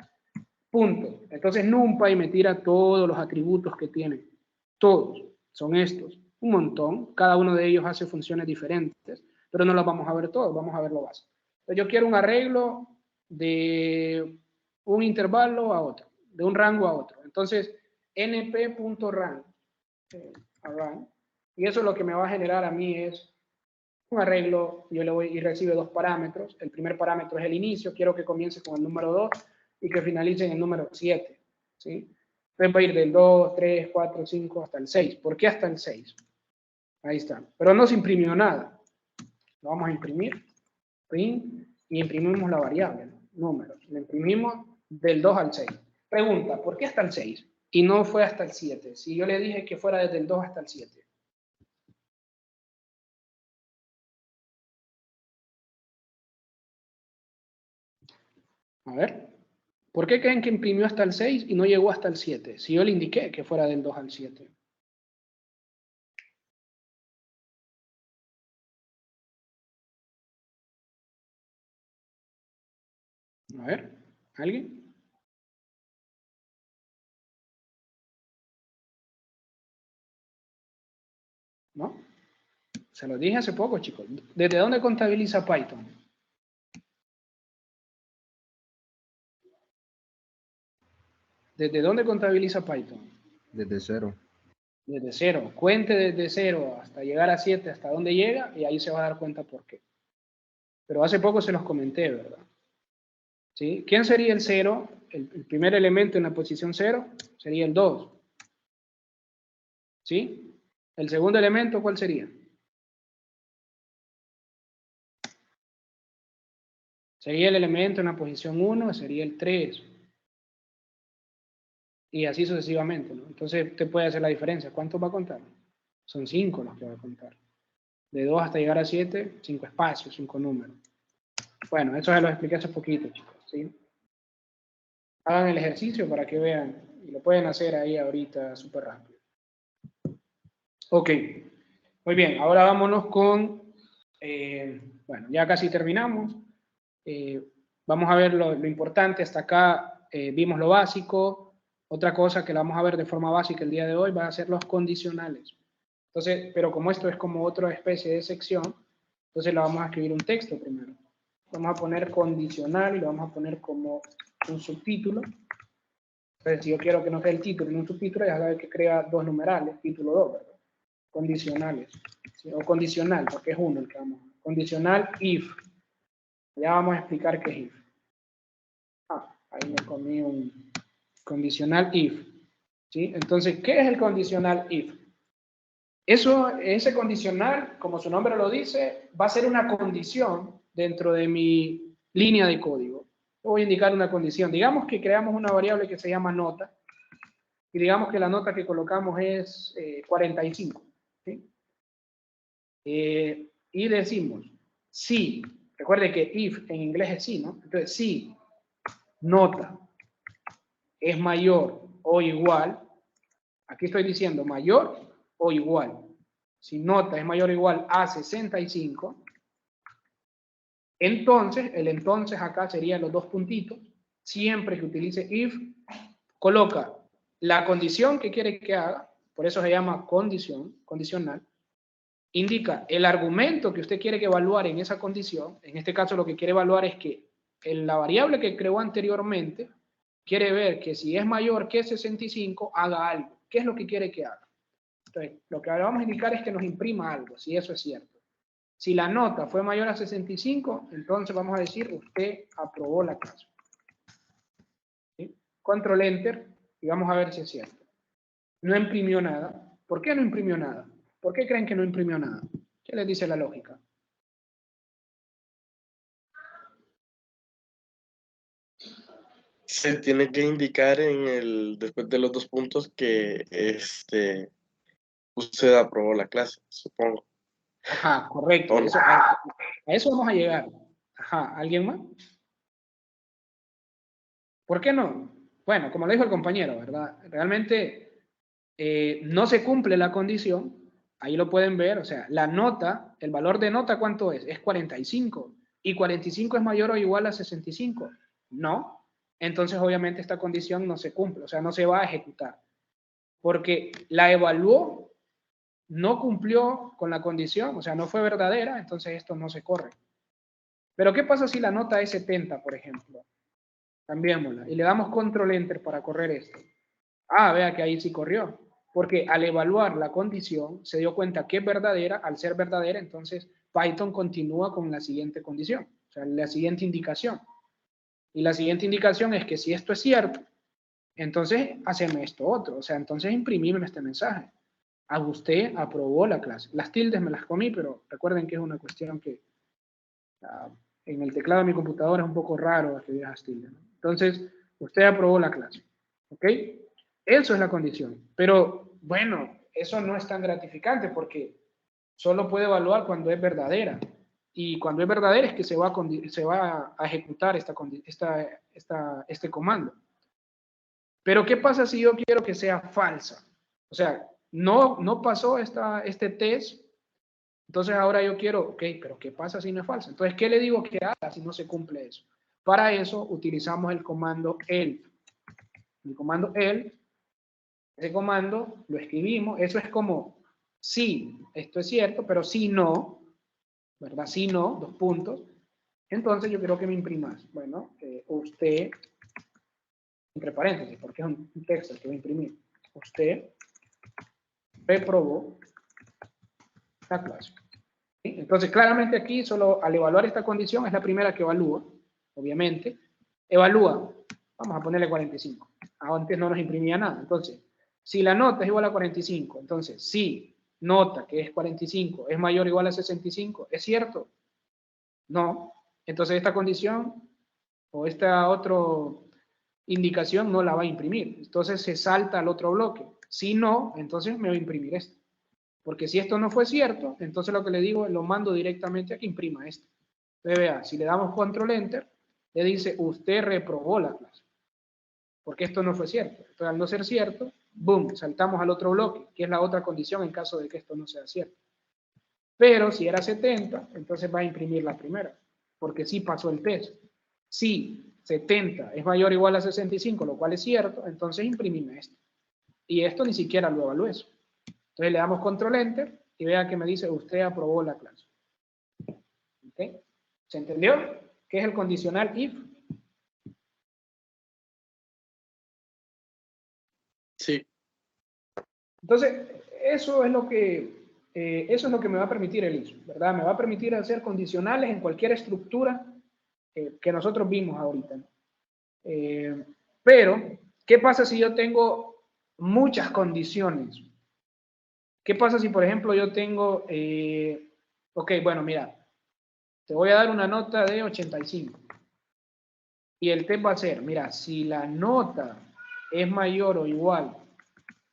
punto. Entonces, NumPy me tira todos los atributos que tiene. Todos. Son estos. Un montón. Cada uno de ellos hace funciones diferentes, pero no los vamos a ver todos, vamos a ver lo básico. Entonces, yo quiero un arreglo de un intervalo a otro, de un rango a otro. Entonces, np.rank, y eso lo que me va a generar a mí es un arreglo, yo le voy y recibe dos parámetros. El primer parámetro es el inicio, quiero que comience con el número 2 y que finalice en el número 7, ¿sí? Entonces va a ir del 2, 3, 4, 5 hasta el 6. ¿Por qué hasta el 6? Ahí está. Pero no se imprimió nada. Lo vamos a imprimir, print, y imprimimos la variable, ¿no? Números. Le imprimimos del 2 al 6. Pregunta, ¿por qué hasta el 6? Y no fue hasta el 7. Si yo le dije que fuera desde el 2 hasta el 7. A ver, ¿por qué creen que imprimió hasta el 6 y no llegó hasta el 7? Si yo le indiqué que fuera del 2 al 7. A ver, ¿alguien? ¿No? Se lo dije hace poco, chicos. ¿Desde dónde contabiliza Python? ¿Desde dónde contabiliza Python? Desde cero. Desde cero. Cuente desde 0 hasta llegar a 7, hasta dónde llega, y ahí se va a dar cuenta por qué. Pero hace poco se los comenté, ¿verdad? ¿Sí? ¿Quién sería el 0? El primer elemento en la posición 0 sería el 2. ¿Sí? ¿El segundo elemento cuál sería? Sería el elemento en la posición 1, sería el 3. Y así sucesivamente, ¿no? Entonces usted puede hacer la diferencia. ¿Cuánto va a contar? Son 5 los que va a contar. De 2 hasta llegar a 7, 5 espacios, 5 números. Bueno, eso ya lo expliqué hace poquito, chicos, ¿sí? Hagan el ejercicio para que vean. Y lo pueden hacer ahí ahorita súper rápido. Ok. Muy bien, ahora vámonos con... bueno, ya casi terminamos. Vamos a ver lo importante. Hasta acá vimos lo básico. Otra cosa que la vamos a ver de forma básica el día de hoy va a ser los condicionales. Entonces, pero como esto es como otra especie de sección, entonces le vamos a escribir un texto primero. Vamos a poner condicional y lo vamos a poner como un subtítulo. Entonces, si yo quiero que no sea el título en un subtítulo, ya sabe que crea dos numerales, título 2, ¿verdad? Condicionales, ¿sí? O condicional, porque es uno el que vamos a... Condicional if. Ya vamos a explicar qué es if. Ahí me comí un condicional if. ¿Sí? Entonces, ¿qué es el condicional if? Ese condicional, como su nombre lo dice, va a ser una condición dentro de mi línea de código. Voy a indicar una condición. Digamos que creamos una variable que se llama nota, y digamos que la nota que colocamos es 45. ¿Sí? Y decimos, si, recuerde que if en inglés es si, ¿no? Entonces, si nota es mayor o igual, aquí estoy diciendo mayor o igual. Si nota es mayor o igual a 65, entonces, el entonces acá serían los dos puntitos. Siempre que utilice if, coloca la condición que quiere que haga, por eso se llama condición, condicional, indica el argumento que usted quiere que evaluar en esa condición. En este caso lo que quiere evaluar es que la variable que creó anteriormente quiere ver que si es mayor que 65 haga algo. ¿Qué es lo que quiere que haga? Entonces, lo que ahora vamos a indicar es que nos imprima algo, si eso es cierto. Si la nota fue mayor a 65, entonces vamos a decir usted aprobó la clase. ¿Sí? Control Enter y vamos a ver si es cierto. No imprimió nada. ¿Por qué no imprimió nada? ¿Por qué creen que no imprimió nada? ¿Qué les dice la lógica? Se tiene que indicar después de los dos puntos que usted aprobó la clase, supongo. Ajá, correcto. ¿O no? A eso vamos a llegar. Ajá, ¿alguien más? ¿Por qué no? Bueno, como lo dijo el compañero, ¿verdad? Realmente no se cumple la condición. Ahí lo pueden ver, o sea, la nota, el valor de nota, ¿cuánto es? Es 45. ¿Y 45 es mayor o igual a 65? No. Entonces, obviamente, esta condición no se cumple, o sea, no se va a ejecutar. Porque la evaluó, no cumplió con la condición, o sea, no fue verdadera, entonces esto no se corre. Pero, ¿qué pasa si la nota es 70, por ejemplo? Cambiémosla y le damos control enter para correr esto. Ah, vea que ahí sí corrió. Porque al evaluar la condición se dio cuenta que es verdadera. Al ser verdadera, entonces Python continúa con la siguiente condición, o sea, la siguiente indicación. Y la siguiente indicación es que si esto es cierto, entonces haceme esto otro. O sea, entonces imprimime este mensaje. A usted aprobó la clase. Las tildes me las comí, pero recuerden que es una cuestión que en el teclado de mi computadora es un poco raro escribir las tildes, ¿no? Entonces, usted aprobó la clase. ¿Ok? Eso es la condición. Pero, bueno, eso no es tan gratificante porque solo puede evaluar cuando es verdadera. Y cuando es verdadera es que se va a ejecutar este comando. Pero, ¿qué pasa si yo quiero que sea falsa? O sea, no pasó este test. Entonces ahora yo quiero, ok, pero ¿qué pasa si no es falsa? Entonces, ¿qué le digo que haga si no se cumple eso? Para eso utilizamos el comando elf. El comando elf, ese comando lo escribimos, eso es como, sí, esto es cierto, pero si no, ¿verdad? Si no, dos puntos. Entonces yo quiero que me imprimas, bueno, usted, entre paréntesis, porque es un texto el que voy a imprimir, usted reprobó la clase. ¿Sí? Entonces, claramente aquí, solo al evaluar esta condición, es la primera que evalúa, obviamente. Evalúa, vamos a ponerle 45. Antes no nos imprimía nada. Entonces, si la nota es igual a 45, entonces, si nota, que es 45, es mayor o igual a 65, ¿es cierto? No. Entonces esta condición o esta otra indicación no la va a imprimir. Entonces se salta al otro bloque. Si no, entonces me va a imprimir esto. Porque si esto no fue cierto, entonces lo que le digo, lo mando directamente a que imprima esto. Entonces vea, si le damos control enter, le dice usted reprobó la clase. Porque esto no fue cierto. Entonces al no ser cierto, boom, saltamos al otro bloque, que es la otra condición en caso de que esto no sea cierto. Pero si era 70, entonces va a imprimir la primera, porque sí pasó el test. Si 70 es mayor o igual a 65, lo cual es cierto, entonces imprimime esto. Y esto ni siquiera lo evalúo eso. Entonces le damos control enter y vea que me dice usted aprobó la clase. ¿Ok? ¿Se entendió? ¿Qué es el condicional if? Sí. Entonces, eso es lo que me va a permitir el if, ¿verdad? Me va a permitir hacer condicionales en cualquier estructura que nosotros vimos ahorita, ¿no? Pero, ¿qué pasa si yo tengo muchas condiciones? ¿Qué pasa si, por ejemplo, yo tengo, ok, bueno, mira, te voy a dar una nota de 85. Y el test va a ser, mira, si la nota es mayor o igual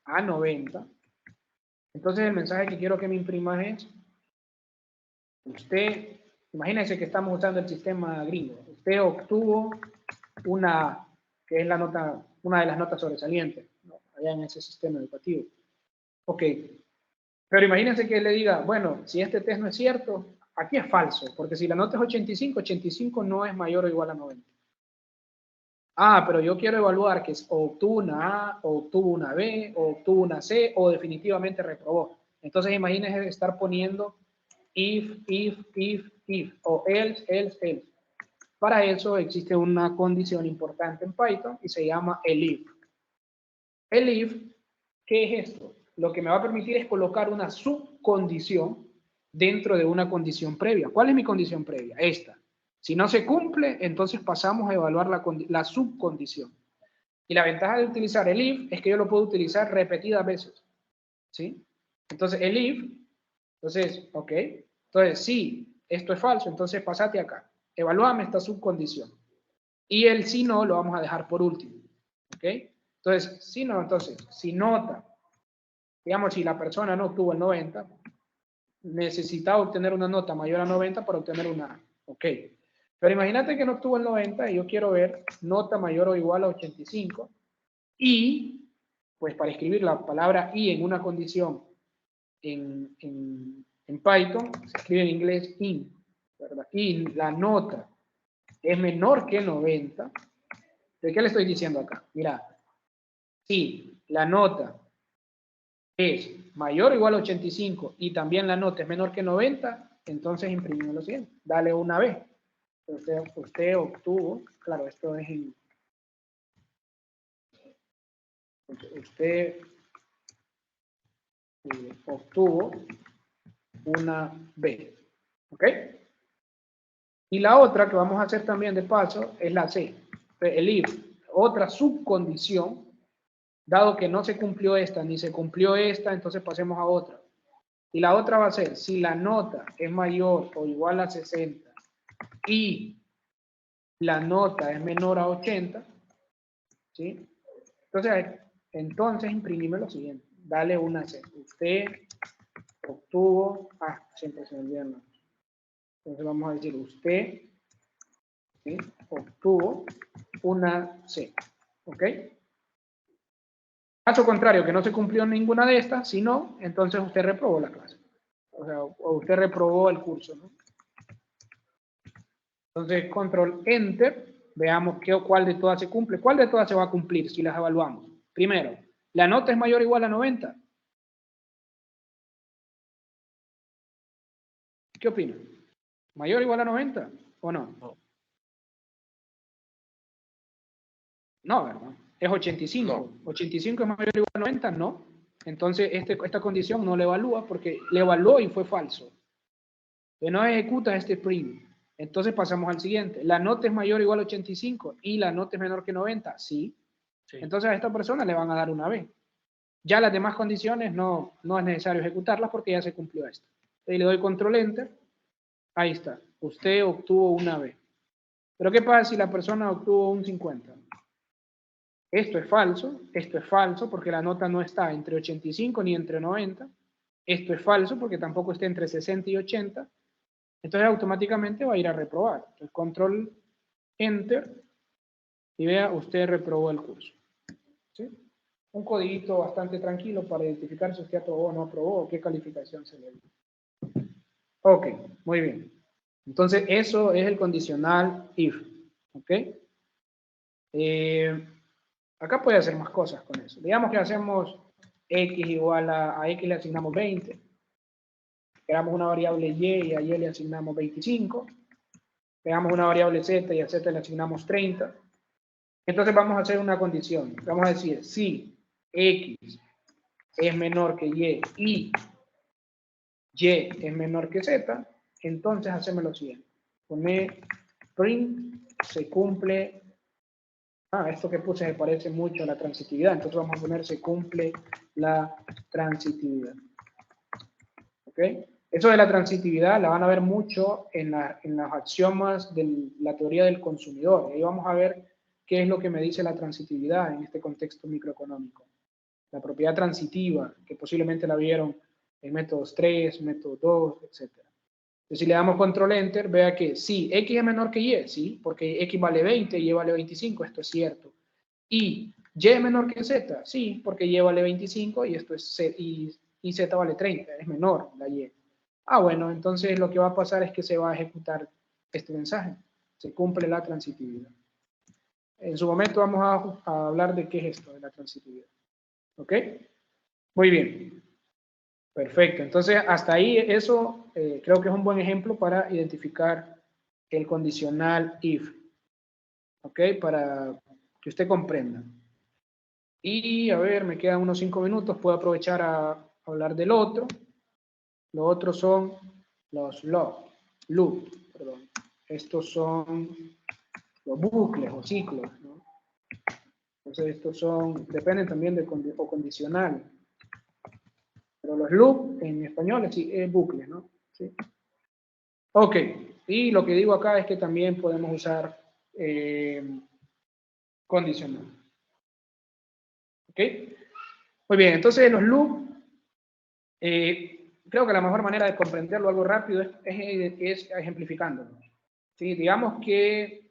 a 90, entonces el mensaje que quiero que me imprima es, usted, imagínense que estamos usando el sistema gringo, usted obtuvo una, que es la nota, una de las notas sobresalientes, ¿no? Allá en ese sistema educativo. Ok, pero imagínense que le diga, bueno, si este test no es cierto, aquí es falso, porque si la nota es 85, 85 no es mayor o igual a 90. Ah, pero yo quiero evaluar que o obtuvo una A, o obtuvo una B, o obtuvo una C, o definitivamente reprobó. Entonces imagínense estar poniendo if, o else, else. Para eso existe una condición importante en Python y se llama el if. El if, ¿qué es esto? Lo que me va a permitir es colocar una subcondición dentro de una condición previa. ¿Cuál es mi condición previa? Esta. Si no se cumple, entonces pasamos a evaluar la subcondición. Y la ventaja de utilizar el if es que yo lo puedo utilizar repetidas veces. ¿Sí? Entonces, el if, entonces, ok. Entonces, si esto es falso, entonces pasate acá. Evalúame esta subcondición. Y el si no lo vamos a dejar por último. ¿Ok? Entonces, si no, entonces, si nota, digamos, si la persona no obtuvo el 90, necesitaba obtener una nota mayor a 90 para obtener una A. Ok. Pero imagínate que no obtuvo el 90 y yo quiero ver nota mayor o igual a 85 y, pues para escribir la palabra y en una condición en Python, se escribe en inglés in, ¿verdad? Y la nota es menor que 90. ¿De qué le estoy diciendo acá? Mira, si la nota es mayor o igual a 85 y también la nota es menor que 90, entonces imprimimos lo siguiente. Dale una vez. Usted obtuvo, claro, esto es en... Usted obtuvo una B. ¿Ok? Y la otra que vamos a hacer también de paso es la C. El if, otra subcondición, dado que no se cumplió esta ni se cumplió esta, entonces pasemos a otra. Y la otra va a ser, si la nota es mayor o igual a 60 y la nota es menor a 80, ¿sí? Entonces imprimime lo siguiente. Dale una C. Usted obtuvo, siempre se me olvida, ¿no? Entonces vamos a decir, usted, ¿sí?, obtuvo una C. ¿Ok? Caso contrario, que no se cumplió ninguna de estas, si no, entonces usted reprobó la clase. O sea, o usted reprobó el curso, ¿no? Entonces, control enter, veamos cuál de todas se cumple. ¿Cuál de todas se va a cumplir si las evaluamos? Primero, ¿la nota es mayor o igual a 90? ¿Qué opinan? ¿Mayor o igual a 90 o no? No, ¿verdad? Es 85. No. 85 es mayor o igual a 90, no. Entonces, esta condición no le evalúa porque le evaluó y fue falso. Que no ejecuta este print. Entonces pasamos al siguiente. ¿La nota es mayor o igual a 85 y la nota es menor que 90? Sí. Sí. Entonces a esta persona le van a dar una B. Ya las demás condiciones no es necesario ejecutarlas porque ya se cumplió esta. Entonces le doy control enter. Ahí está. Usted obtuvo una B. Pero ¿qué pasa si la persona obtuvo un 50? Esto es falso porque la nota no está entre 85 ni entre 90. Esto es falso porque tampoco está entre 60 y 80. Entonces automáticamente va a ir a reprobar. Entonces, control enter y vea, usted reprobó el curso. ¿Sí? Un codiguito bastante tranquilo para identificar si usted aprobó o no aprobó o qué calificación se le dio. Ok, muy bien. Entonces eso es el condicional if. ¿Ok? Acá puede hacer más cosas con eso. Digamos que hacemos x igual a x le asignamos 20. Creamos una variable y a y le asignamos 25. Creamos una variable z y a z le asignamos 30. Entonces vamos a hacer una condición. Vamos a decir, si x es menor que y es menor que z, entonces hacemos lo siguiente. Poner print se cumple. Esto que puse me parece mucho a la transitividad. Entonces vamos a poner se cumple la transitividad. ¿Ok? Eso de la transitividad la van a ver mucho en los axiomas de la teoría del consumidor. Y ahí vamos a ver qué es lo que me dice la transitividad en este contexto microeconómico. La propiedad transitiva, que posiblemente la vieron en métodos 3, método 2, etc. Entonces, si le damos control enter, vea que sí, x es menor que y, sí, porque x vale 20 y y vale 25, esto es cierto. Y es menor que z, sí, porque y vale 25 y esto es z, y z vale 30, es menor la y. Bueno, entonces lo que va a pasar es que se va a ejecutar este mensaje. Se cumple la transitividad. En su momento vamos a hablar de qué es esto de la transitividad. ¿Ok? Muy bien. Perfecto. Entonces, hasta ahí eso creo que es un buen ejemplo para identificar el condicional if. ¿Ok? Para que usted comprenda. Y, a ver, me quedan unos 5 minutos. Puedo aprovechar a hablar del otro. Los otros son los loop, perdón. Estos son los bucles o ciclos, ¿no? Entonces, estos dependen también de condicional. Pero los loop en español es bucle, ¿no? ¿Sí? Ok, y lo que digo acá es que también podemos usar condicional. Ok, muy bien, entonces los loop, creo que la mejor manera de comprenderlo algo rápido es ejemplificándolo. ¿Sí? Digamos que,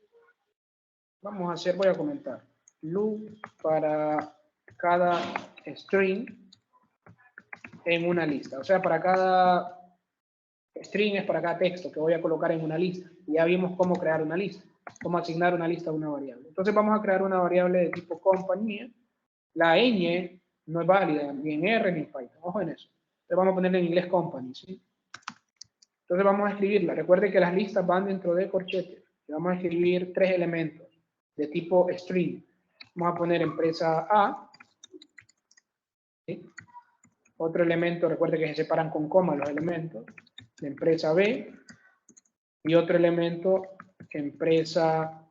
voy a comentar, loop para cada string en una lista, o sea, para cada string es para cada texto que voy a colocar en una lista. Y ya vimos cómo crear una lista, cómo asignar una lista a una variable. Entonces vamos a crear una variable de tipo compañía. La ñ no es válida ni en R ni en Python. Ojo en eso. Entonces vamos a ponerle en inglés company, ¿sí? Entonces vamos a escribirla. Recuerde que las listas van dentro de corchetes. Y vamos a escribir 3 elementos de tipo string. Vamos a poner empresa A. ¿Sí? Otro elemento, recuerde que se separan con coma los elementos. De empresa B. Y otro elemento, empresa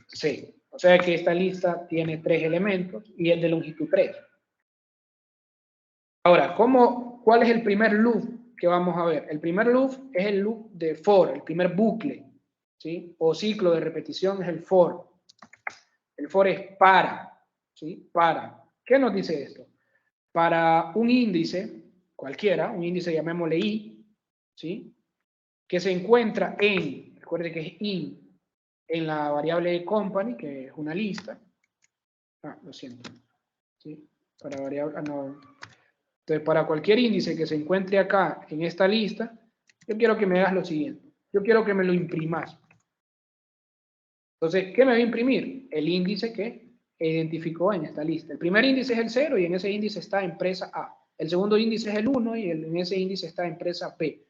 C. O sea que esta lista tiene 3 elementos y es de longitud 3. Ahora, ¿cuál es el primer loop que vamos a ver? El primer loop es el loop de for, el primer bucle, ¿sí? O ciclo de repetición es el for. El for es para, ¿sí? Para. ¿Qué nos dice esto? Para un índice, cualquiera, un índice llamémosle i, ¿sí? Que se encuentra recuerde que es en la variable company, que es una lista. Lo siento. ¿Sí? Para variable, no. Entonces, para cualquier índice que se encuentre acá en esta lista, yo quiero que me hagas lo siguiente. Yo quiero que me lo imprimas. Entonces, ¿qué me va a imprimir? El índice que identificó en esta lista. El primer índice es el 0 y en ese índice está empresa A. El segundo índice es el 1 y en ese índice está empresa B.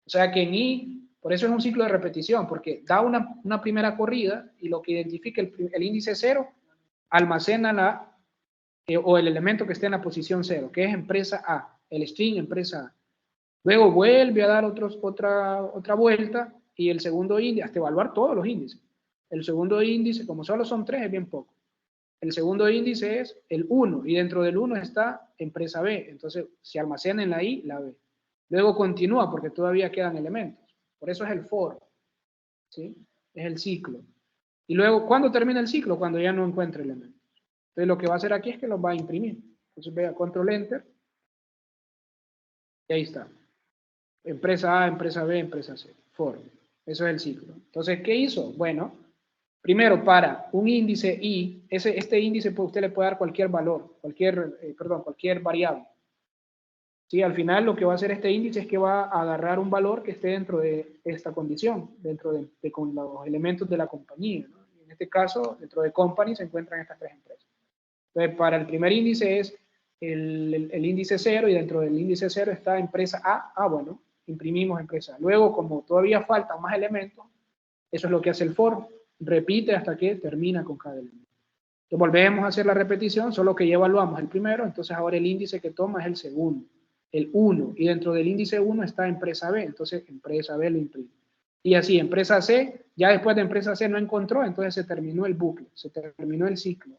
O sea que en I, por eso es un ciclo de repetición, porque da una primera corrida y lo que identifica el índice 0, almacena o el elemento que esté en la posición 0, que es empresa A, el string empresa A. Luego vuelve a dar otra vuelta y el segundo índice, hasta evaluar todos los índices. El segundo índice, como solo son 3, es bien poco. El segundo índice es el 1, y dentro del 1 está empresa B. Entonces, se almacena en la I, la B. Luego continúa, porque todavía quedan elementos. Por eso es el for, ¿sí? Es el ciclo. Y luego, ¿cuándo termina el ciclo? Cuando ya no encuentre elementos. Entonces, lo que va a hacer aquí es que los va a imprimir. Entonces, vea, control enter. Y ahí está. Empresa A, empresa B, empresa C. For. Eso es el ciclo. Entonces, ¿qué hizo? Bueno, primero, para un índice I, este índice usted le puede dar cualquier valor, cualquier variable. ¿Sí? Al final lo que va a hacer este índice es que va a agarrar un valor que esté dentro de esta condición, dentro de con los elementos de la compañía, ¿no? En este caso, dentro de company se encuentran estas tres empresas. Entonces, para el primer índice es el índice 0, y dentro del índice 0 está empresa A. Ah, bueno, imprimimos empresa A. Luego, como todavía faltan más elementos, eso es lo que hace el for, repite hasta que termina con cada elemento. Entonces, volvemos a hacer la repetición, solo que ya evaluamos el primero, entonces ahora el índice que toma es el segundo, el 1, y dentro del índice 1 está empresa B, entonces empresa B lo imprime. Y así, empresa C, ya después de empresa C no encontró, entonces se terminó el bucle, se terminó el ciclo.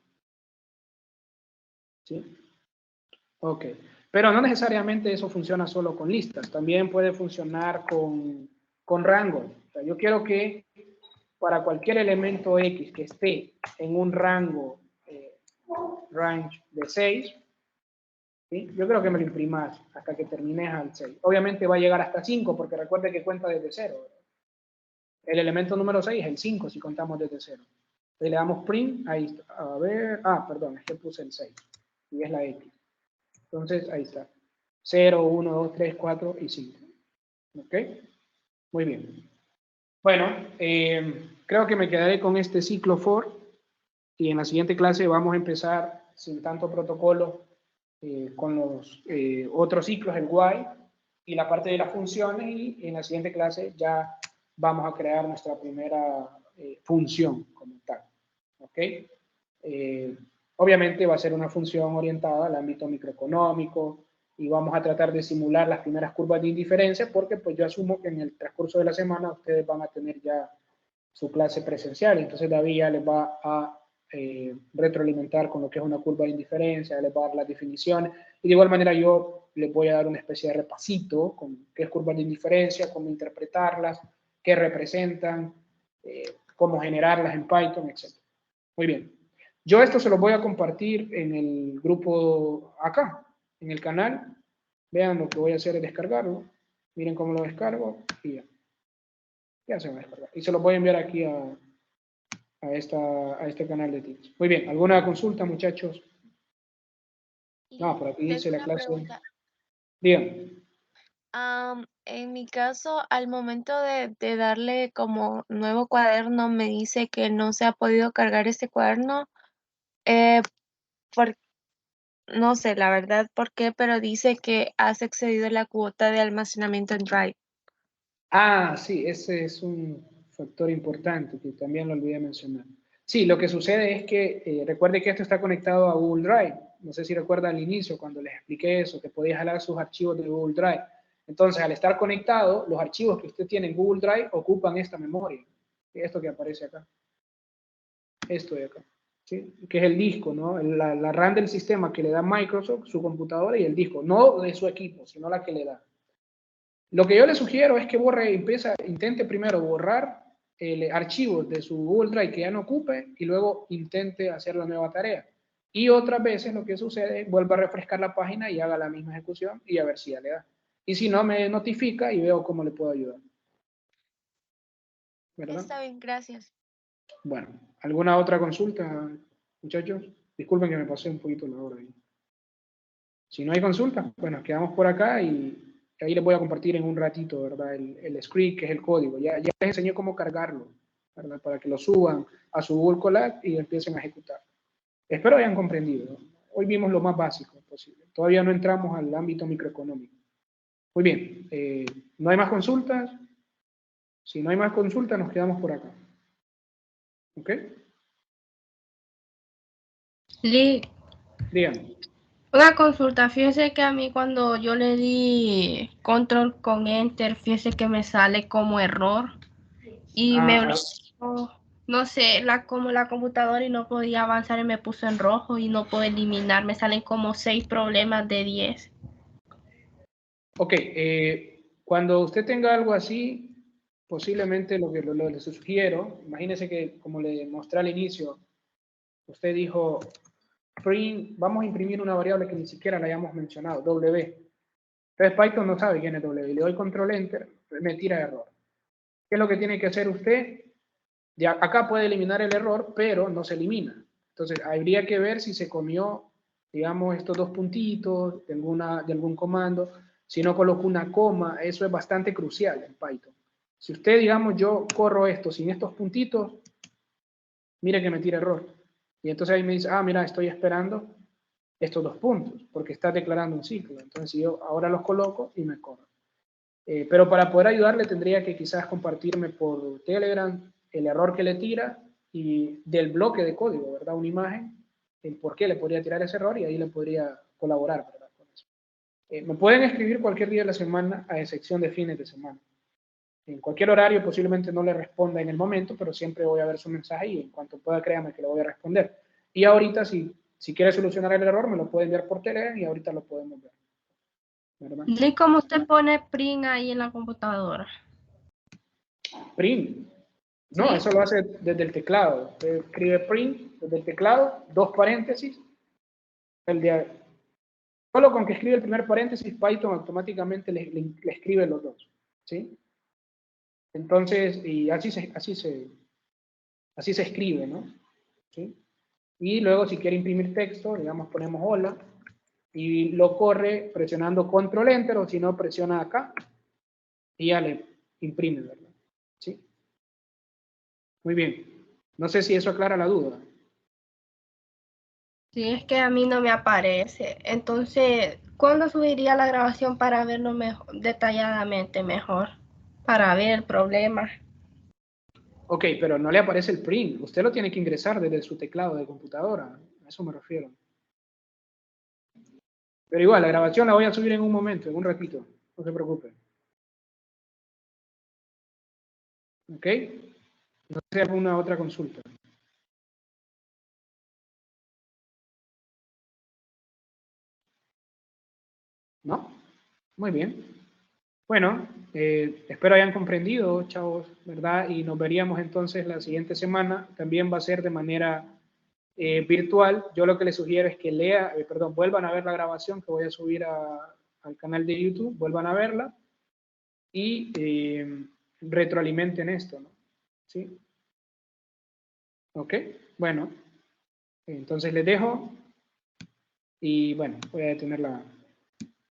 ¿Sí? Ok. Pero no necesariamente eso funciona solo con listas, también puede funcionar con rangos. O sea, yo quiero que para cualquier elemento X que esté en un rango range de 6, ¿sí? Yo creo que me lo imprimas hasta que termines al 6. Obviamente va a llegar hasta 5, porque recuerde que cuenta desde 0. El elemento número 6 es el 5 si contamos desde 0. Entonces le damos print, ahí está. A ver, perdón, es que puse el 6. Y es la X. Entonces, ahí está. 0, 1, 2, 3, 4 y 5. ¿Ok? Muy bien. Bueno, creo que me quedaré con este ciclo for, y en la siguiente clase vamos a empezar sin tanto protocolo con los otros ciclos, el while y la parte de las funciones, y en la siguiente clase ya vamos a crear nuestra primera función como tal. ¿Ok? Obviamente va a ser una función orientada al ámbito microeconómico, y vamos a tratar de simular las primeras curvas de indiferencia, porque pues yo asumo que en el transcurso de la semana ustedes van a tener ya su clase presencial, entonces David ya les va a retroalimentar con lo que es una curva de indiferencia, les va a dar las definiciones, y de igual manera yo les voy a dar una especie de repasito con qué es curva de indiferencia, cómo interpretarlas, qué representan, cómo generarlas en Python, etc. Muy bien. Yo esto se lo voy a compartir en el grupo acá, en el canal. Vean, lo que voy a hacer es descargarlo. Miren cómo lo descargo y ya. Ya se va a descargar. Y se lo voy a enviar aquí a este canal de Teams. Muy bien. ¿Alguna consulta, muchachos? No, por aquí Tengo dice la una clase. pregunta. Díganme. En mi caso, al momento de darle como nuevo cuaderno, me dice que no se ha podido cargar este cuaderno. eh, por- no sé la verdad por qué, pero dice que has excedido la cuota de almacenamiento en Drive. Sí, ese es un factor importante que también lo olvidé mencionar. Sí, lo que sucede es que recuerde que esto está conectado a Google Drive. No sé si recuerda al inicio cuando les expliqué eso, que podía jalar sus archivos de Google Drive. Entonces, al estar conectado, los archivos que usted tiene en Google Drive ocupan esta memoria. Esto que aparece acá. Esto de acá. ¿Sí? Que es el disco, ¿no? La RAM del sistema que le da Microsoft, su computadora, y el disco. No de su equipo, sino la que le da. Lo que yo le sugiero es que intente primero borrar el archivo de su Google Drive que ya no ocupe, y luego intente hacer la nueva tarea. Y otras veces lo que sucede es vuelva a refrescar la página y haga la misma ejecución y a ver si ya le da. Y si no, me notifica y veo cómo le puedo ayudar. ¿Verdad? Está bien, gracias. Bueno, ¿alguna otra consulta, muchachos? Disculpen que me pasé un poquito la hora ahí. Si no hay consulta, bueno, quedamos por acá, y ahí les voy a compartir en un ratito, ¿verdad? El script, que es el código. Ya les enseñé cómo cargarlo, ¿verdad? Para que lo suban a su Google Colab y empiecen a ejecutar. Espero hayan comprendido, ¿no? Hoy vimos lo más básico posible. Todavía no entramos al ámbito microeconómico. Muy bien. ¿No hay más consultas? Si no hay más consultas, nos quedamos por acá. ¿Ok? Lee, Díganme. una consulta, fíjese que a mí cuando yo le di control con enter, fíjese que me sale como error y me Ah, bloqueó no sé, como la computadora y no podía avanzar y me puso en rojo y no puedo eliminar. Me salen como 6 problemas de 10. Ok, cuando usted tenga algo así, posiblemente lo que le sugiero, imagínese que como le mostré al inicio, usted dijo, print, vamos a imprimir una variable que ni siquiera la hayamos mencionado, W. Entonces Python no sabe quién es W. Le doy control enter, me tira error. ¿Qué es lo que tiene que hacer usted? Acá puede eliminar el error, pero no se elimina. Entonces habría que ver si se comió, digamos, estos dos puntitos de algún comando. Si no coloco una coma, eso es bastante crucial en Python. Si usted, digamos, yo corro esto sin estos puntitos, mire que me tira error. Y entonces ahí me dice, ah, mira, estoy esperando estos dos puntos, porque está declarando un ciclo. Entonces yo ahora los coloco y me corro. Pero para poder ayudarle tendría que quizás compartirme por Telegram el error que le tira y del bloque de código, ¿verdad? Una imagen, el por qué le podría tirar ese error y ahí le podría colaborar, ¿verdad? Con eso. Me pueden escribir cualquier día de la semana, a excepción de fines de semana. En cualquier horario posiblemente no le responda en el momento, pero siempre voy a ver su mensaje y en cuanto pueda, créame que le voy a responder. Y ahorita, si quiere solucionar el error, me lo puede enviar por Telegram y ahorita lo podemos ver, ¿verdad? ¿Y cómo usted pone print ahí en la computadora? Print. No, ¿Sí? eso lo hace desde el teclado. Usted escribe print desde el teclado, dos paréntesis. Solo con que escribe el primer paréntesis, Python automáticamente le escribe los dos. ¿Sí? Entonces, y así se escribe, ¿no? ¿Sí? Y luego, si quiere imprimir texto, digamos, ponemos hola y lo corre presionando control enter o si no, presiona acá y ya le imprime, ¿verdad? ¿Sí? Muy bien. No sé si eso aclara la duda. Sí, es que a mí no me aparece. Entonces, ¿cuándo subiría la grabación para verlo mejor, detalladamente mejor? Para ver el problema. Ok, pero no le aparece el print. Usted lo tiene que ingresar desde su teclado de computadora. A eso me refiero. Pero igual, la grabación la voy a subir en un momento, en un ratito. No se preocupe. Ok. No sé si hay alguna otra consulta. ¿No? Muy bien. Bueno, espero hayan comprendido, chavos, ¿verdad? Y nos veríamos entonces la siguiente semana. También va a ser de manera virtual. Yo lo que les sugiero es que vuelvan a ver la grabación que voy a subir al canal de YouTube, vuelvan a verla y retroalimenten esto, ¿no? ¿Sí? Ok, bueno, entonces les dejo y bueno, voy a detener la